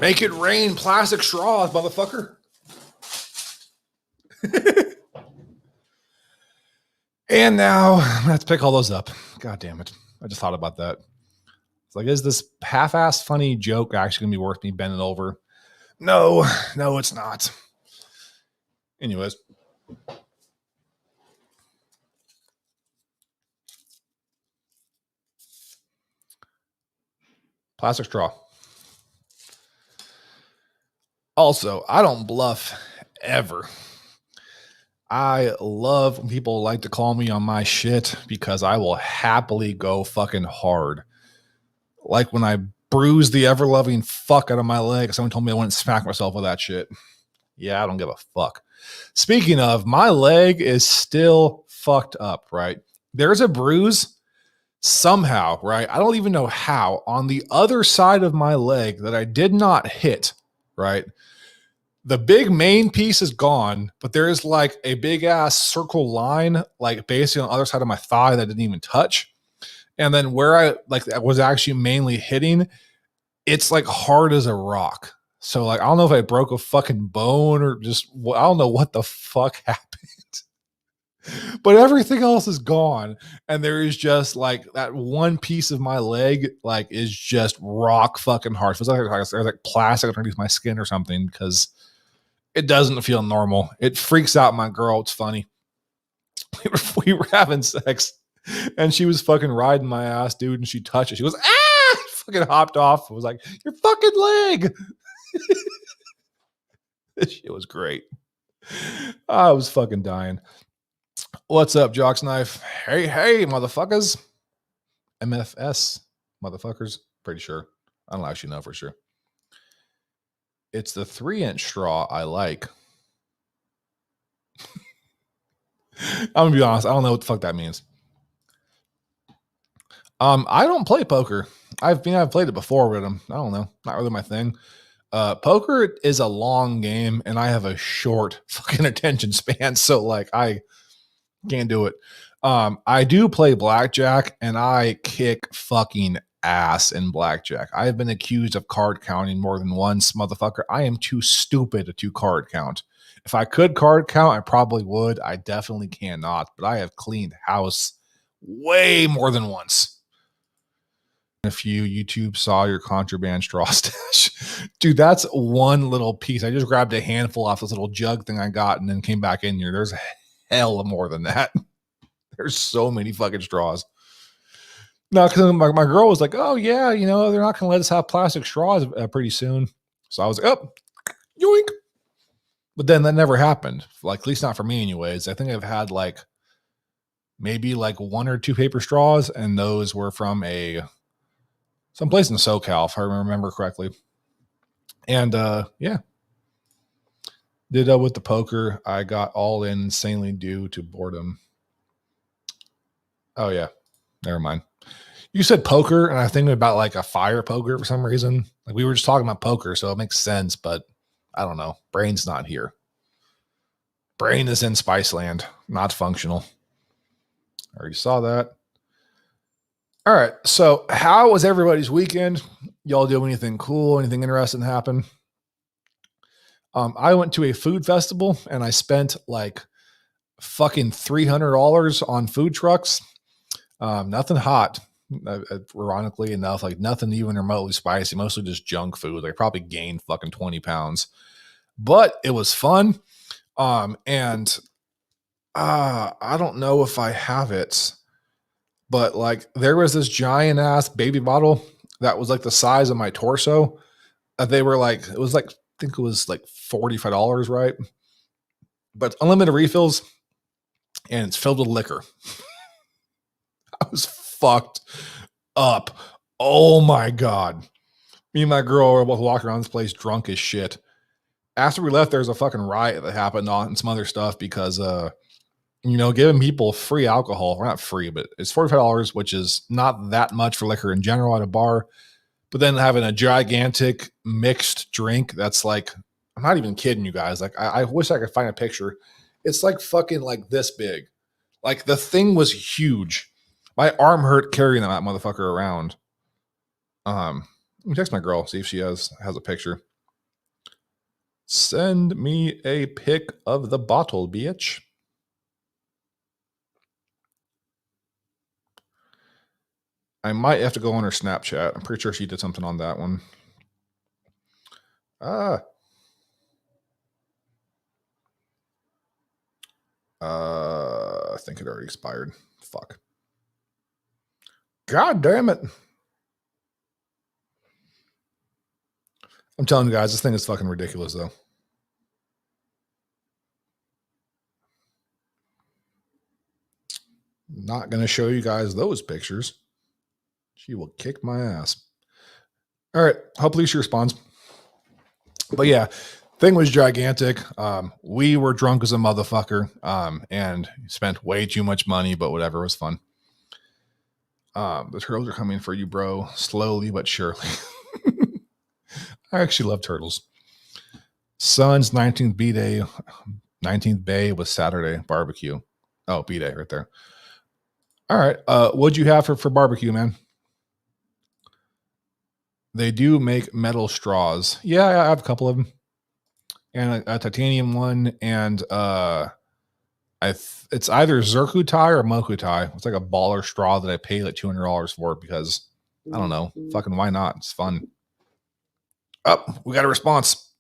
Make it rain plastic straws, motherfucker. And now I'm gonna have to pick all those up. God damn it. I just thought about that. It's like, is this half-assed funny joke actually gonna be worth me bending over? No, it's not. Anyways. Plastic straw. Also, I don't bluff ever. I love when people like to call me on my shit because I will happily go fucking hard. Like when I bruised the ever-loving fuck out of my leg, someone told me I wouldn't smack myself with that shit. Yeah, I don't give a fuck. Speaking of, my leg is still fucked up, right? There's a bruise somehow, right? I don't even know how, on the other side of my leg that I did not hit, right? The big main piece is gone, but there is like a big ass circle line, like basically on the other side of my thigh that I didn't even touch. And then where I was actually mainly hitting, it's like hard as a rock. So like, I don't know if I broke a fucking bone or just, I don't know what the fuck happened, but everything else is gone. And there is just like that one piece of my leg, like is just rock fucking hard. It feels like there's like plastic underneath my skin or something because It doesn't feel normal. It freaks out my girl. It's funny. We were having sex and she was fucking riding my ass, dude. And she touched it. She goes, ah, fucking hopped off. I was like, your fucking leg. This shit was great. I was fucking dying. What's up, Jocks Knife? Hey, motherfuckers. MFS, motherfuckers. Pretty sure. I don't actually know for sure. It's the 3-inch straw I like. I'm gonna be honest. I don't know what the fuck that means. I don't play poker. I've played it before with them. I don't know. Not really my thing. Poker is a long game and I have a short fucking attention span. So like I can't do it. I do play blackjack and I kick fucking ass in blackjack. I have been accused of card counting more than once, motherfucker. I am too stupid to card count. If I could card count, I probably would. I definitely cannot, but I have cleaned house way more than once. If you YouTube saw your contraband straw stash, dude, that's one little piece. I just grabbed a handful off this little jug thing I got and then came back in here. There's hell more than that. There's so many fucking straws. No, because my girl was like, oh, yeah, you know, they're not going to let us have plastic straws pretty soon. So I was like, oh, yoink. But then that never happened. Like, at least not for me anyways. I think I've had like maybe like 1 or 2 paper straws, and those were from someplace in SoCal, if I remember correctly. And yeah. Did with the poker, I got all in insanely due to boredom. Oh, yeah. Never mind. You said poker, and I think about like a fire poker for some reason. Like we were just talking about poker, so it makes sense, but I don't know. Brain's not here. Brain is in Spiceland, not functional. I already saw that. All right. So how was everybody's weekend? Y'all do anything cool? Anything interesting happen? I went to a food festival and I spent like fucking $300 on food trucks. Nothing hot. Ironically enough, like nothing even remotely spicy, mostly just junk food. I probably gained fucking 20 pounds, but it was fun. And I don't know if I have it, but like there was this giant ass baby bottle that was like the size of my torso. They were like, it was like, I think it was like $45, right? But unlimited refills and it's filled with liquor. I was fucked up. Oh my God. Me and my girl were both walking around this place drunk as shit. After we left, there was a fucking riot that happened and some other stuff because, you know, giving people free alcohol, or not free, but it's $45, which is not that much for liquor in general at a bar. But then having a gigantic mixed drink that's like, I'm not even kidding you guys. Like, I wish I could find a picture. It's like fucking like this big. Like the thing was huge. My arm hurt carrying that motherfucker around. Let me text my girl, see if she has a picture. Send me a pic of the bottle, bitch. I might have to go on her Snapchat. I'm pretty sure she did something on that one. I think it already expired. Fuck. God damn it. I'm telling you guys, this thing is fucking ridiculous, though. Not going to show you guys those pictures. She will kick my ass. All right. Hopefully she responds. But yeah, thing was gigantic. We were drunk as a motherfucker and spent way too much money, but whatever, it was fun. The turtles are coming for you, bro. Slowly but surely. I actually love turtles. Son's 19th B-Day. 19th Bay was Saturday barbecue. Oh, B-Day right there. All right. What'd you have for barbecue, man? They do make metal straws. Yeah, I have a couple of them. And a titanium one. And it's either Zircutai or Mokutai. It's like a baller straw that I paid like $200 for because, I don't know. Fucking why not? It's fun. Oh, we got a response.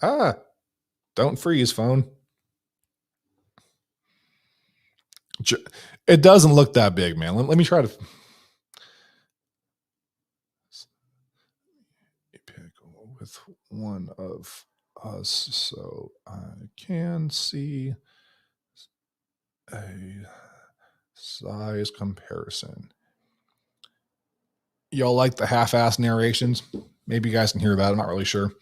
Don't freeze, phone. It doesn't look that big, man. Let me try to pick with one of us so I can see a size comparison. Y'all like the half-ass narrations? Maybe you guys can hear that. I'm not really sure.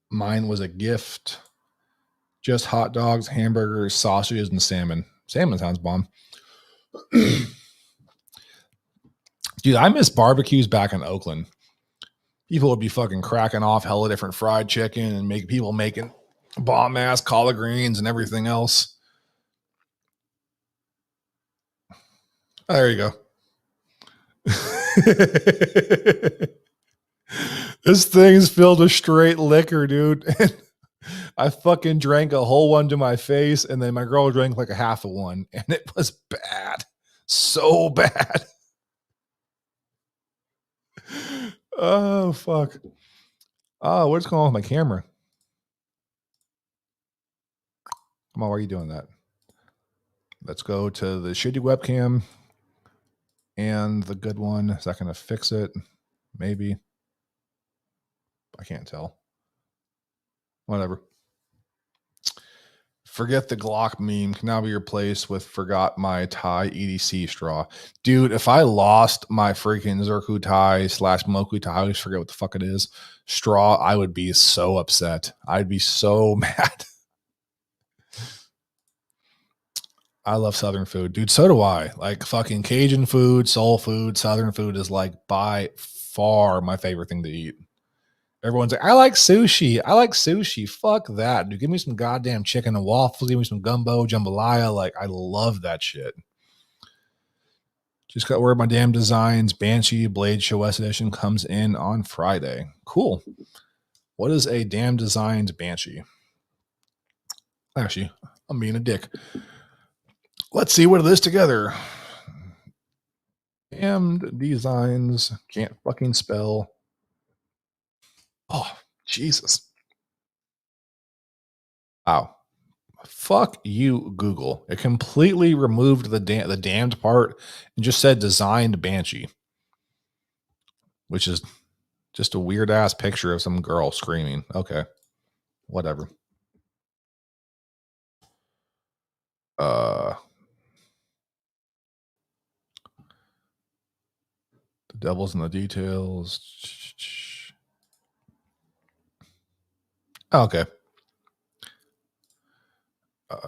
Mine was a gift. Just hot dogs, hamburgers, sausages, and salmon. Salmon sounds bomb. Dude, I miss barbecues back in Oakland. People would be fucking cracking off hella different fried chicken and make people making bomb ass collard greens and everything else. Oh, there you go. This thing is filled with straight liquor, dude. I fucking drank a whole one to my face, and then my girl drank like a half of one, and it was bad. So bad. Oh, fuck. Oh, what's going on with my camera? Come on, why are you doing that? Let's go to the shitty webcam and the good one. Is that going to fix it? Maybe. I can't tell. Whatever. Forget the Glock meme can now be replaced with forgot my Thai EDC straw. Dude, if I lost my freaking Zerku Thai / Moku Thai, I always forget what the fuck it is, straw, I would be so upset. I'd be so mad. I love Southern food. Dude, so do I. Like fucking Cajun food, soul food, Southern food is like by far my favorite thing to eat. Everyone's like, I like sushi. I like sushi. Fuck that. Dude, give me some goddamn chicken and waffles. Give me some gumbo, jambalaya. Like, I love that shit. Just got word my damn designs. Banshee Blade Show S Edition comes in on Friday. Cool. What is a damn designs Banshee? Actually, I'm being a dick. Let's see what it is together. Damned designs. Can't fucking spell. Oh, Jesus. Wow. Fuck you, Google. It completely removed the damned part and just said designed Banshee, which is just a weird ass picture of some girl screaming. Okay. Whatever. The devil's in the details. Okay.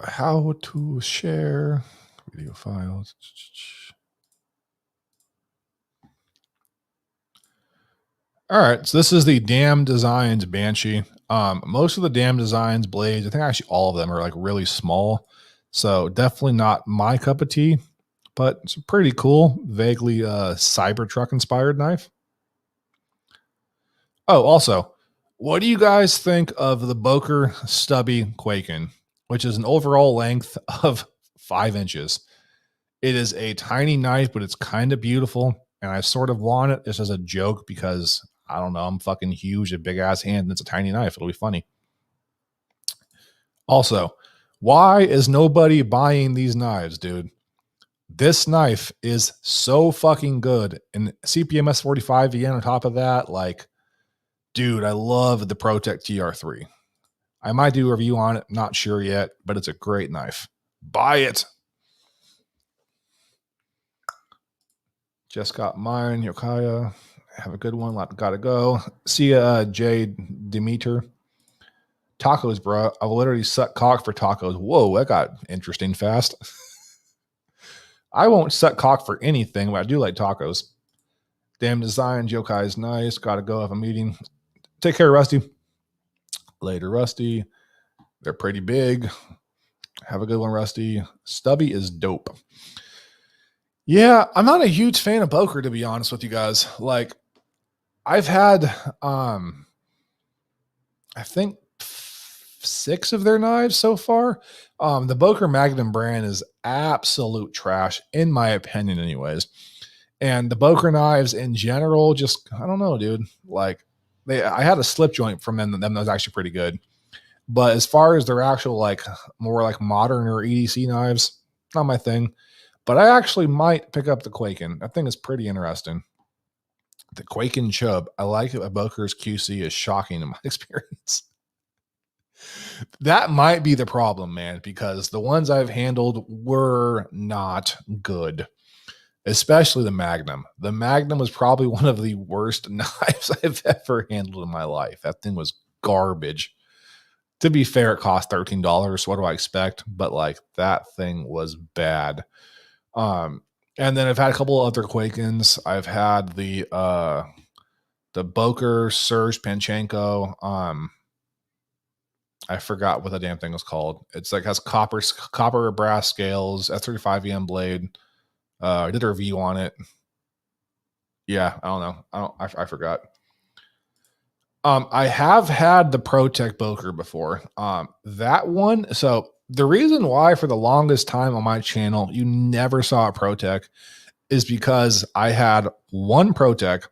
How to share video files. All right, so this is the Damn Designs Banshee. Most of the Damn Designs blades, I think actually all of them are like really small, so definitely not my cup of tea, but it's a pretty cool, vaguely Cybertruck inspired knife. Oh, also, what do you guys think of the Boker Stubby Quaken, which is an overall length of 5 inches? It is a tiny knife, but it's kind of beautiful. And I sort of want it just as a joke because I don't know, I'm fucking huge, a big ass hand, and it's a tiny knife. It'll be funny. Also, why is nobody buying these knives, dude? This knife is so fucking good. And CPMS 45 again on top of that, like, dude, I love the ProTech TR3. I might do a review on it, not sure yet, but it's a great knife. Buy it. Just got mine, Yokaya. Have a good one. Gotta go. See ya, Jay Demeter. Tacos, bro. I've literally sucked cock for tacos. Whoa, that got interesting fast. I won't suck cock for anything, but I do like tacos. Damn designs. Yokai is nice. Gotta go. Have a meeting. Take care, Rusty. Later, Rusty. They're pretty big. Have a good one, Rusty. Stubby is dope. Yeah, I'm not a huge fan of Boker, to be honest with you guys. Like, I've had, I think 6 of their knives so far. The Boker Magnum brand is absolute trash, in my opinion, anyways. And the Boker knives in general, just, I don't know, dude. Like, I had a slip joint from them that was actually pretty good. But as far as their actual like more like modern or EDC knives, not my thing. But I actually might pick up the Quaken. That thing is pretty interesting. The Quaken Chub. I like it. Boker's QC is shocking in my experience. That might be the problem, man, because the ones I've handled were not good, especially the Magnum. The Magnum was probably one of the worst knives I've ever handled in my life. That thing was garbage. To be fair, it cost $13. What do I expect? But like that thing was bad. And then I've had a couple of other Quakens. I've had the Boker Serge Panchenko. I forgot what the damn thing was called. It's like has copper or brass scales, S35 EM blade. I did a review on it. Yeah, I don't know. I forgot. I have had the ProTech Boker before. That one. So the reason why for the longest time on my channel you never saw a ProTech is because I had one ProTech,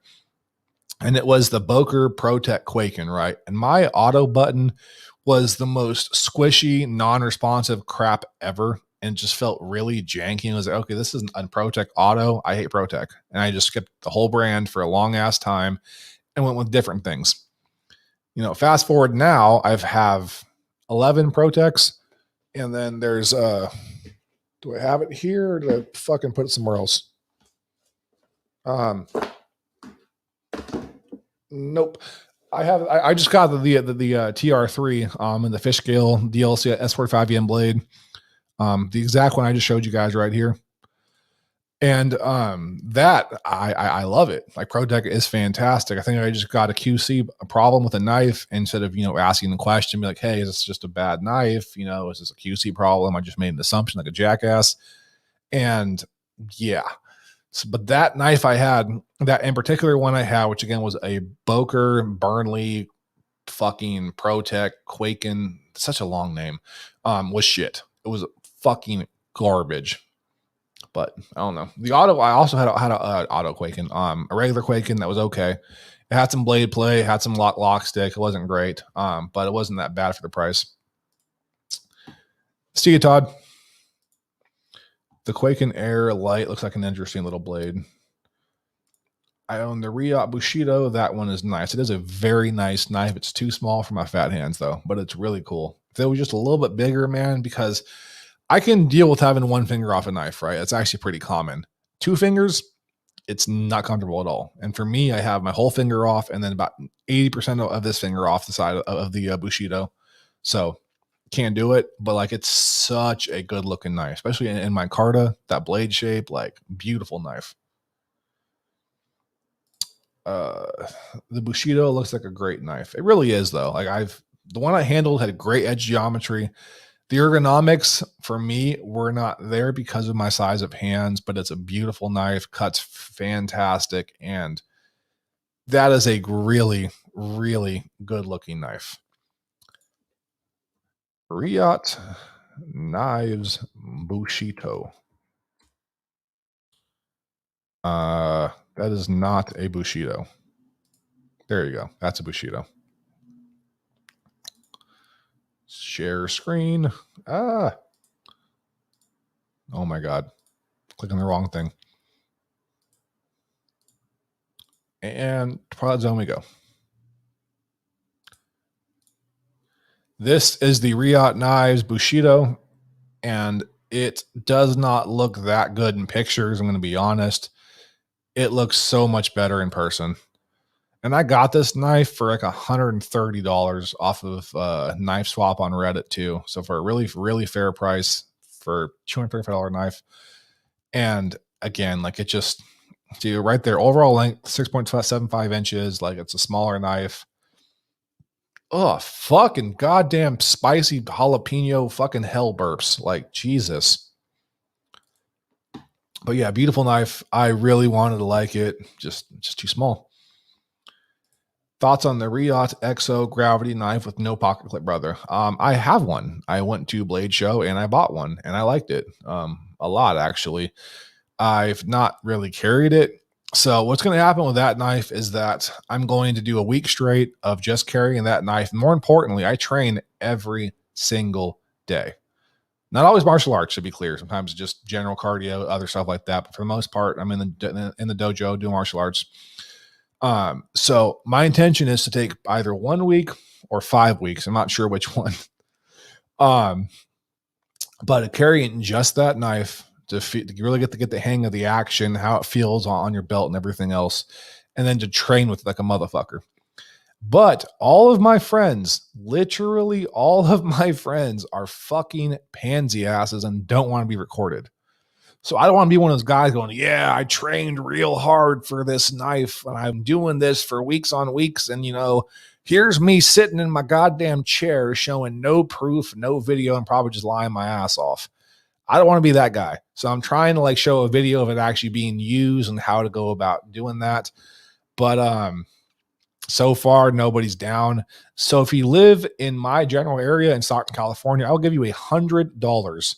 and it was the Boker ProTech Quaken, right? And my auto button was the most squishy, non-responsive crap ever, and just felt really janky. And I was like, okay, this isn't a ProTech auto. I hate ProTech. And I just skipped the whole brand for a long ass time and went with different things. You know, fast forward now, I have 11 ProTechs, and then there's do I have it here or did I fucking put it somewhere else? Nope. I just got the TR3 and the fish scale DLC S45 EM blade. The exact one I just showed you guys right here. And that I love it. Like ProTech is fantastic. I think I just got a QC a problem with a knife instead of, you know, asking the question, be like, hey, is this just a bad knife? You know, is this a QC problem? I just made an assumption like a jackass. And yeah. So, but that knife I had, that in particular one I had, which again was a Boker Burnley fucking ProTech Quaken, such a long name, was shit. It was fucking garbage. But I don't know. The auto, I also had a auto Quaken, a regular Quaken that was okay. It had some blade play, had some lock stick. It wasn't great, but it wasn't that bad for the price. See you, Todd. The Quaken Air Light looks like an interesting little blade. I own the Riot Bushido. That one is nice. It is a very nice knife. It's too small for my fat hands, though, but it's really cool. If it was just a little bit bigger, man, because I can deal with having one finger off a knife, right? It's actually pretty common. 2 fingers, it's not comfortable at all. And for me, I have my whole finger off and then about 80% of this finger off the side of the Bushido. So can't do it, but like it's such a good looking knife, especially in my Carta, that blade shape, like beautiful knife. The Bushido looks like a great knife. It really is though. Like the one I handled had great edge geometry. The ergonomics for me were not there because of my size of hands, but it's a beautiful knife, cuts fantastic, and that is a really, really good looking knife. Riot Knives Bushido. That is not a Bushido. There you go. That's a Bushido. Share screen. Oh my God. Clicking the wrong thing. And Twilight Zone we go. This is the Riot Knives Bushido, and it does not look that good in pictures. I'm going to be honest. It looks so much better in person. And I got this knife for like $130 off of Knife Swap on Reddit too. So for a really, really fair price for $235 knife. And again, like it just, see right there, overall length 6.75 inches. Like it's a smaller knife. Oh, fucking goddamn spicy jalapeno fucking hell burps. Like Jesus. But yeah, beautiful knife. I really wanted to like it. Just too small. Thoughts on the Riot Exo Gravity knife with no pocket clip, brother? I have one. I went to Blade Show and I bought one and I liked it a lot, actually. I've not really carried it. So what's going to happen with that knife is that I'm going to do a week straight of just carrying that knife. More importantly, I train every single day. Not always martial arts, to be clear. Sometimes just general cardio, other stuff like that. But for the most part, I'm in the dojo doing martial arts. So my intention is to take either 1 week or 5 weeks. I'm not sure which one. But carrying just that knife to really get the hang of the action, how it feels on your belt and everything else, and then to train with like a motherfucker. But all of my friends, literally all of my friends, are fucking pansy asses and don't want to be recorded. So I don't want to be one of those guys going, yeah, I trained real hard for this knife and I'm doing this for weeks on weeks. And, here's me sitting in my goddamn chair showing no proof, no video, and probably just lying my ass off. I don't want to be that guy. So I'm trying to like show a video of it actually being used and how to go about doing that. But so far, nobody's down. So if you live in my general area in Stockton, California, I'll give you $100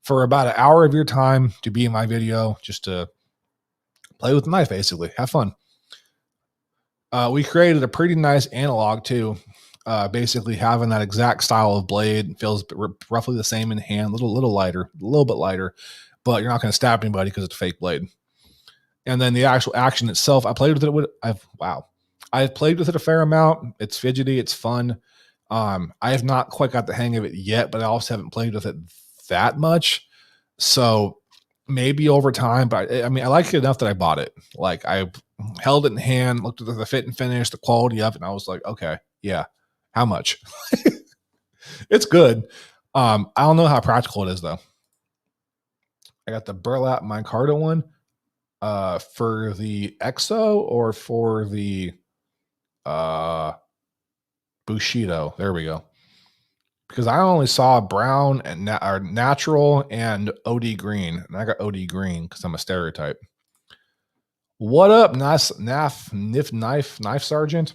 for about an hour of your time to be in my video, just to play with the knife, basically. Have fun. We created a pretty nice analog too. Basically having that exact style of blade. Feels roughly the same in hand, a little lighter, a little bit lighter, but you're not going to stab anybody because it's a fake blade. And then the actual action itself, I've played with it a fair amount. It's fidgety, it's fun. I have not quite got the hang of it yet, but I also haven't played with it that much. So maybe over time, but I like it enough that I bought it. Like I held it in hand, looked at the fit and finish, the quality of it, and I was like, okay, yeah. How much? It's good. I don't know how practical it is though. I got the burlap micarta one for the EXO or for the Bushido. There we go. Because I only saw brown and natural and OD green, and I got OD green because I'm a stereotype. What up, knife sergeant?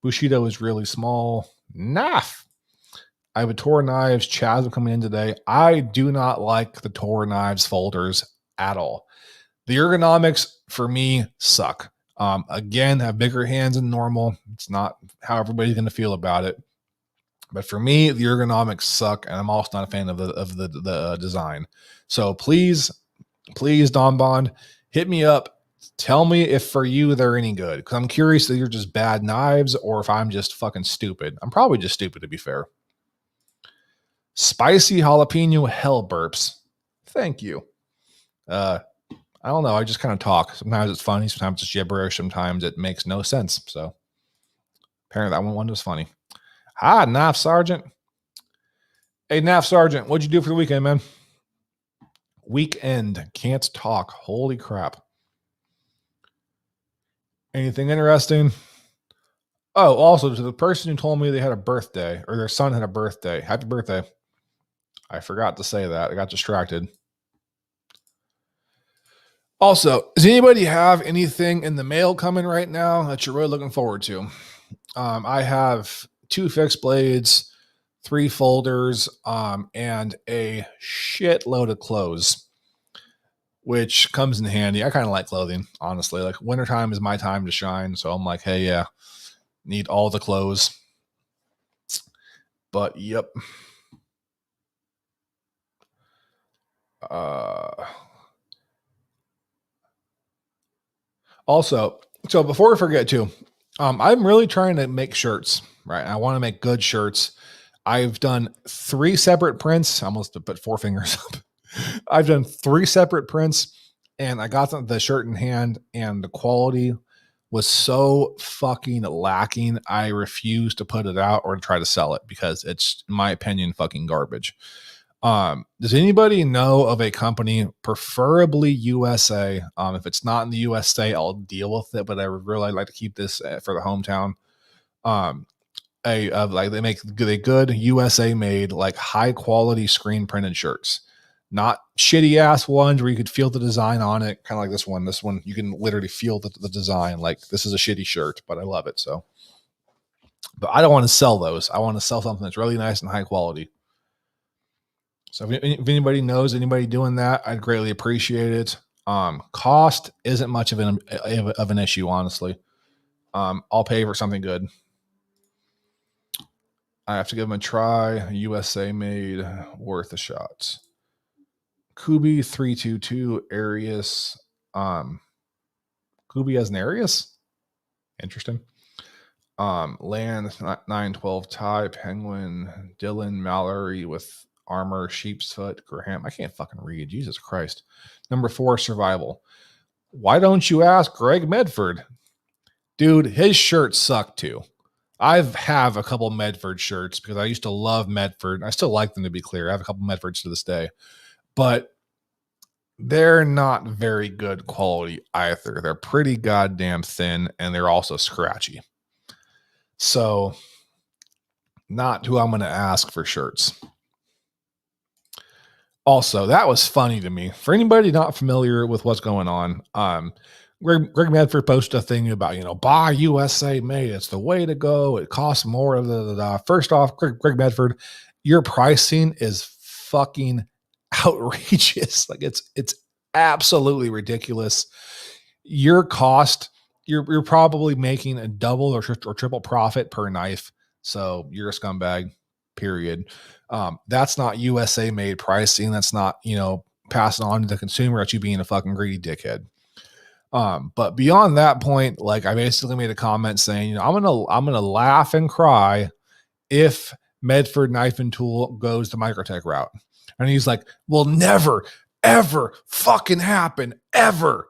Bushido is really small. Naf. I have a Tor Knives Chasm coming in today. I do not like the Tor Knives folders at all. The ergonomics for me suck. Again, have bigger hands than normal. It's not how everybody's going to feel about it. But for me, the ergonomics suck, and I'm also not a fan of the design. So please, Don Bond, hit me up. Tell me if for you they're any good, because I'm curious if you're just bad knives or if I'm just fucking stupid. I'm probably just stupid, to be fair. Spicy jalapeno hell burps. Thank you. I don't know. I just kind of talk. Sometimes it's funny. Sometimes it's gibberish. Sometimes it makes no sense. So apparently that one was funny. Hi, Knife Sergeant. Hey, Knife Sergeant, what'd you do for the weekend, man? Weekend. Can't talk. Holy crap. Anything interesting? Oh, also to the person who told me they had a birthday or their son had a birthday. Happy birthday. I forgot to say that. I got distracted. Also, does anybody have anything in the mail coming right now that you're really looking forward to? I have 2 fixed blades, 3 folders, and a shitload of clothes, which comes in handy. I kind of like clothing, honestly. Like wintertime is my time to shine. So I'm like, hey, yeah, need all the clothes. But yep. Also, so before I forget too, I'm really trying to make shirts, right? I want to make good shirts. I've done 3 separate prints. I almost put 4 fingers up. I've done 3 separate prints, and I got the shirt in hand, and the quality was so fucking lacking. I refuse to put it out or to try to sell it because it's, in my opinion, fucking garbage. Does anybody know of a company, preferably USA? If it's not in the USA, I'll deal with it, but I would really like to keep this for the hometown. Like they make good USA made, like high quality screen printed shirts, not shitty ass ones where you could feel the design on it. Kind of like this one. This one, you can literally feel the design. Like this is a shitty shirt, but I love it. So, but I don't want to sell those. I want to sell something that's really nice and high quality. So if anybody knows anybody doing that, I'd greatly appreciate it. Cost isn't much of an issue, honestly. I'll pay for something good. I have to give them a try. USA made, worth a shot. Kubi 322 Arius. Kubi has an Arius. Interesting. Land 912 Ty Penguin Dylan Mallory with armor Sheepsfoot Graham. I can't fucking read. Jesus Christ. Number 4 Survival. Why don't you ask Greg Medford? Dude, his shirts suck too. I have a couple Medford shirts because I used to love Medford. I still like them, to be clear. I have a couple Medfords to this day, but they're not very good quality either. They're pretty goddamn thin and they're also scratchy. So, not who I'm going to ask for shirts. Also, that was funny to me. For anybody not familiar with what's going on, Greg Medford posted a thing about, buy USA made. It's the way to go. It costs more. First off, Greg Medford, your pricing is fucking outrageous. Like it's absolutely ridiculous. Your cost, you're probably making a double or triple profit per knife. So you're a scumbag, period. That's not USA made pricing. That's not, passing on to the consumer at you being a fucking greedy dickhead. But beyond that point, like I basically made a comment saying, I'm gonna laugh and cry if Medford Knife and Tool goes the Microtech route. And he's like, will never, ever fucking happen, ever.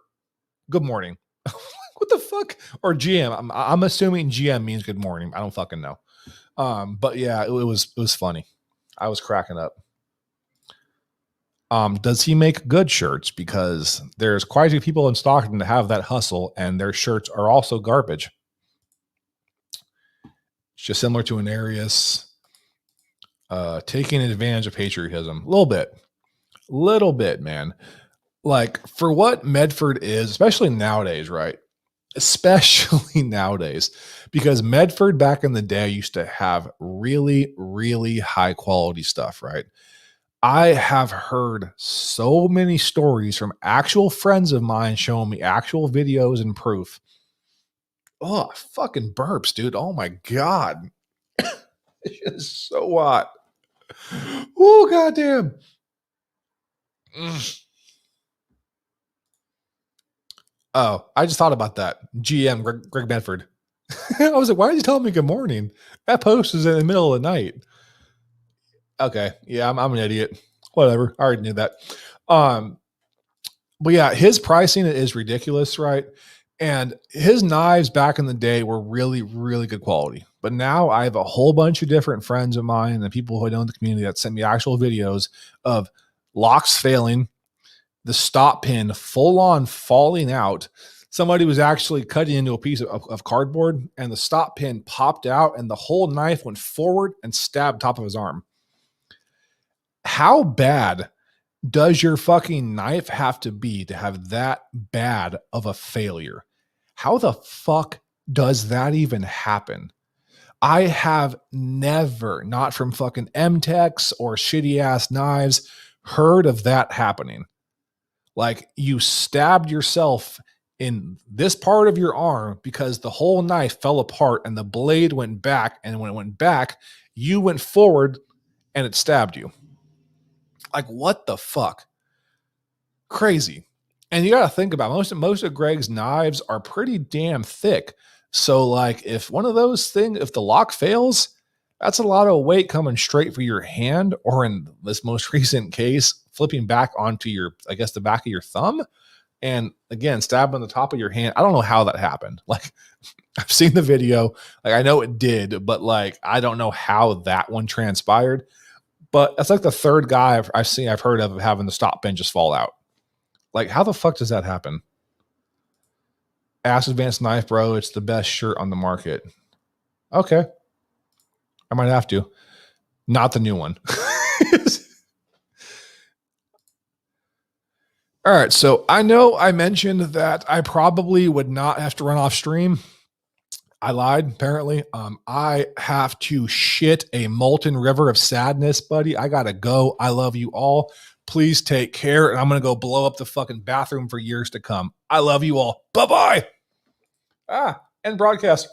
Good morning. What the fuck? Or GM. I'm assuming GM means good morning. I don't fucking know. But yeah, it was funny. I was cracking up. Does he make good shirts? Because there's quite a few people in Stockton that have that hustle, and their shirts are also garbage. It's just similar to an Arius taking advantage of patriotism. A little bit, man. Like for what Medford is, especially nowadays, right? Especially nowadays, because Medford back in the day used to have really, really high quality stuff, right? I have heard so many stories from actual friends of mine showing me actual videos and proof. Oh, fucking burps, dude. Oh my God. It's just so hot. Oh, goddamn. Oh, I just thought about that. GM, Greg Medford. I was like, why are you telling me good morning? That post is in the middle of the night. Okay. Yeah, I'm an idiot. Whatever. I already knew that. But yeah, his pricing is ridiculous, right? And his knives back in the day were really, really good quality. But now I have a whole bunch of different friends of mine and people who I know in the community that sent me actual videos of locks failing, the stop pin full on falling out. Somebody was actually cutting into a piece of cardboard and the stop pin popped out and the whole knife went forward and stabbed top of his arm. How bad does your fucking knife have to be to have that bad of a failure? How the fuck does that even happen? I have never, not from fucking M-Techs or shitty ass knives, heard of that happening. Like you stabbed yourself in this part of your arm because the whole knife fell apart and the blade went back. And when it went back, you went forward and it stabbed you. Like, what the fuck? Crazy. And you got to think about most of Greg's knives are pretty damn thick. So like if one of those things, if the lock fails, that's a lot of weight coming straight for your hand, or in this most recent case, flipping back onto your, I guess, the back of your thumb. And again, stabbing the top of your hand. I don't know how that happened. Like I've seen the video. Like I know it did, but like, I don't know how that one transpired. But that's like the third guy I've heard of having the stop pin just fall out. Like, how the fuck does that happen? Ass Advanced Knife, bro. It's the best shirt on the market. Okay. I might have to. Not the new one. All right. So I know I mentioned that I probably would not have to run off stream. I lied, apparently. I have to shit a molten river of sadness, buddy. I got to go. I love you all. Please take care. And I'm going to go blow up the fucking bathroom for years to come. I love you all. Bye-bye. End broadcast.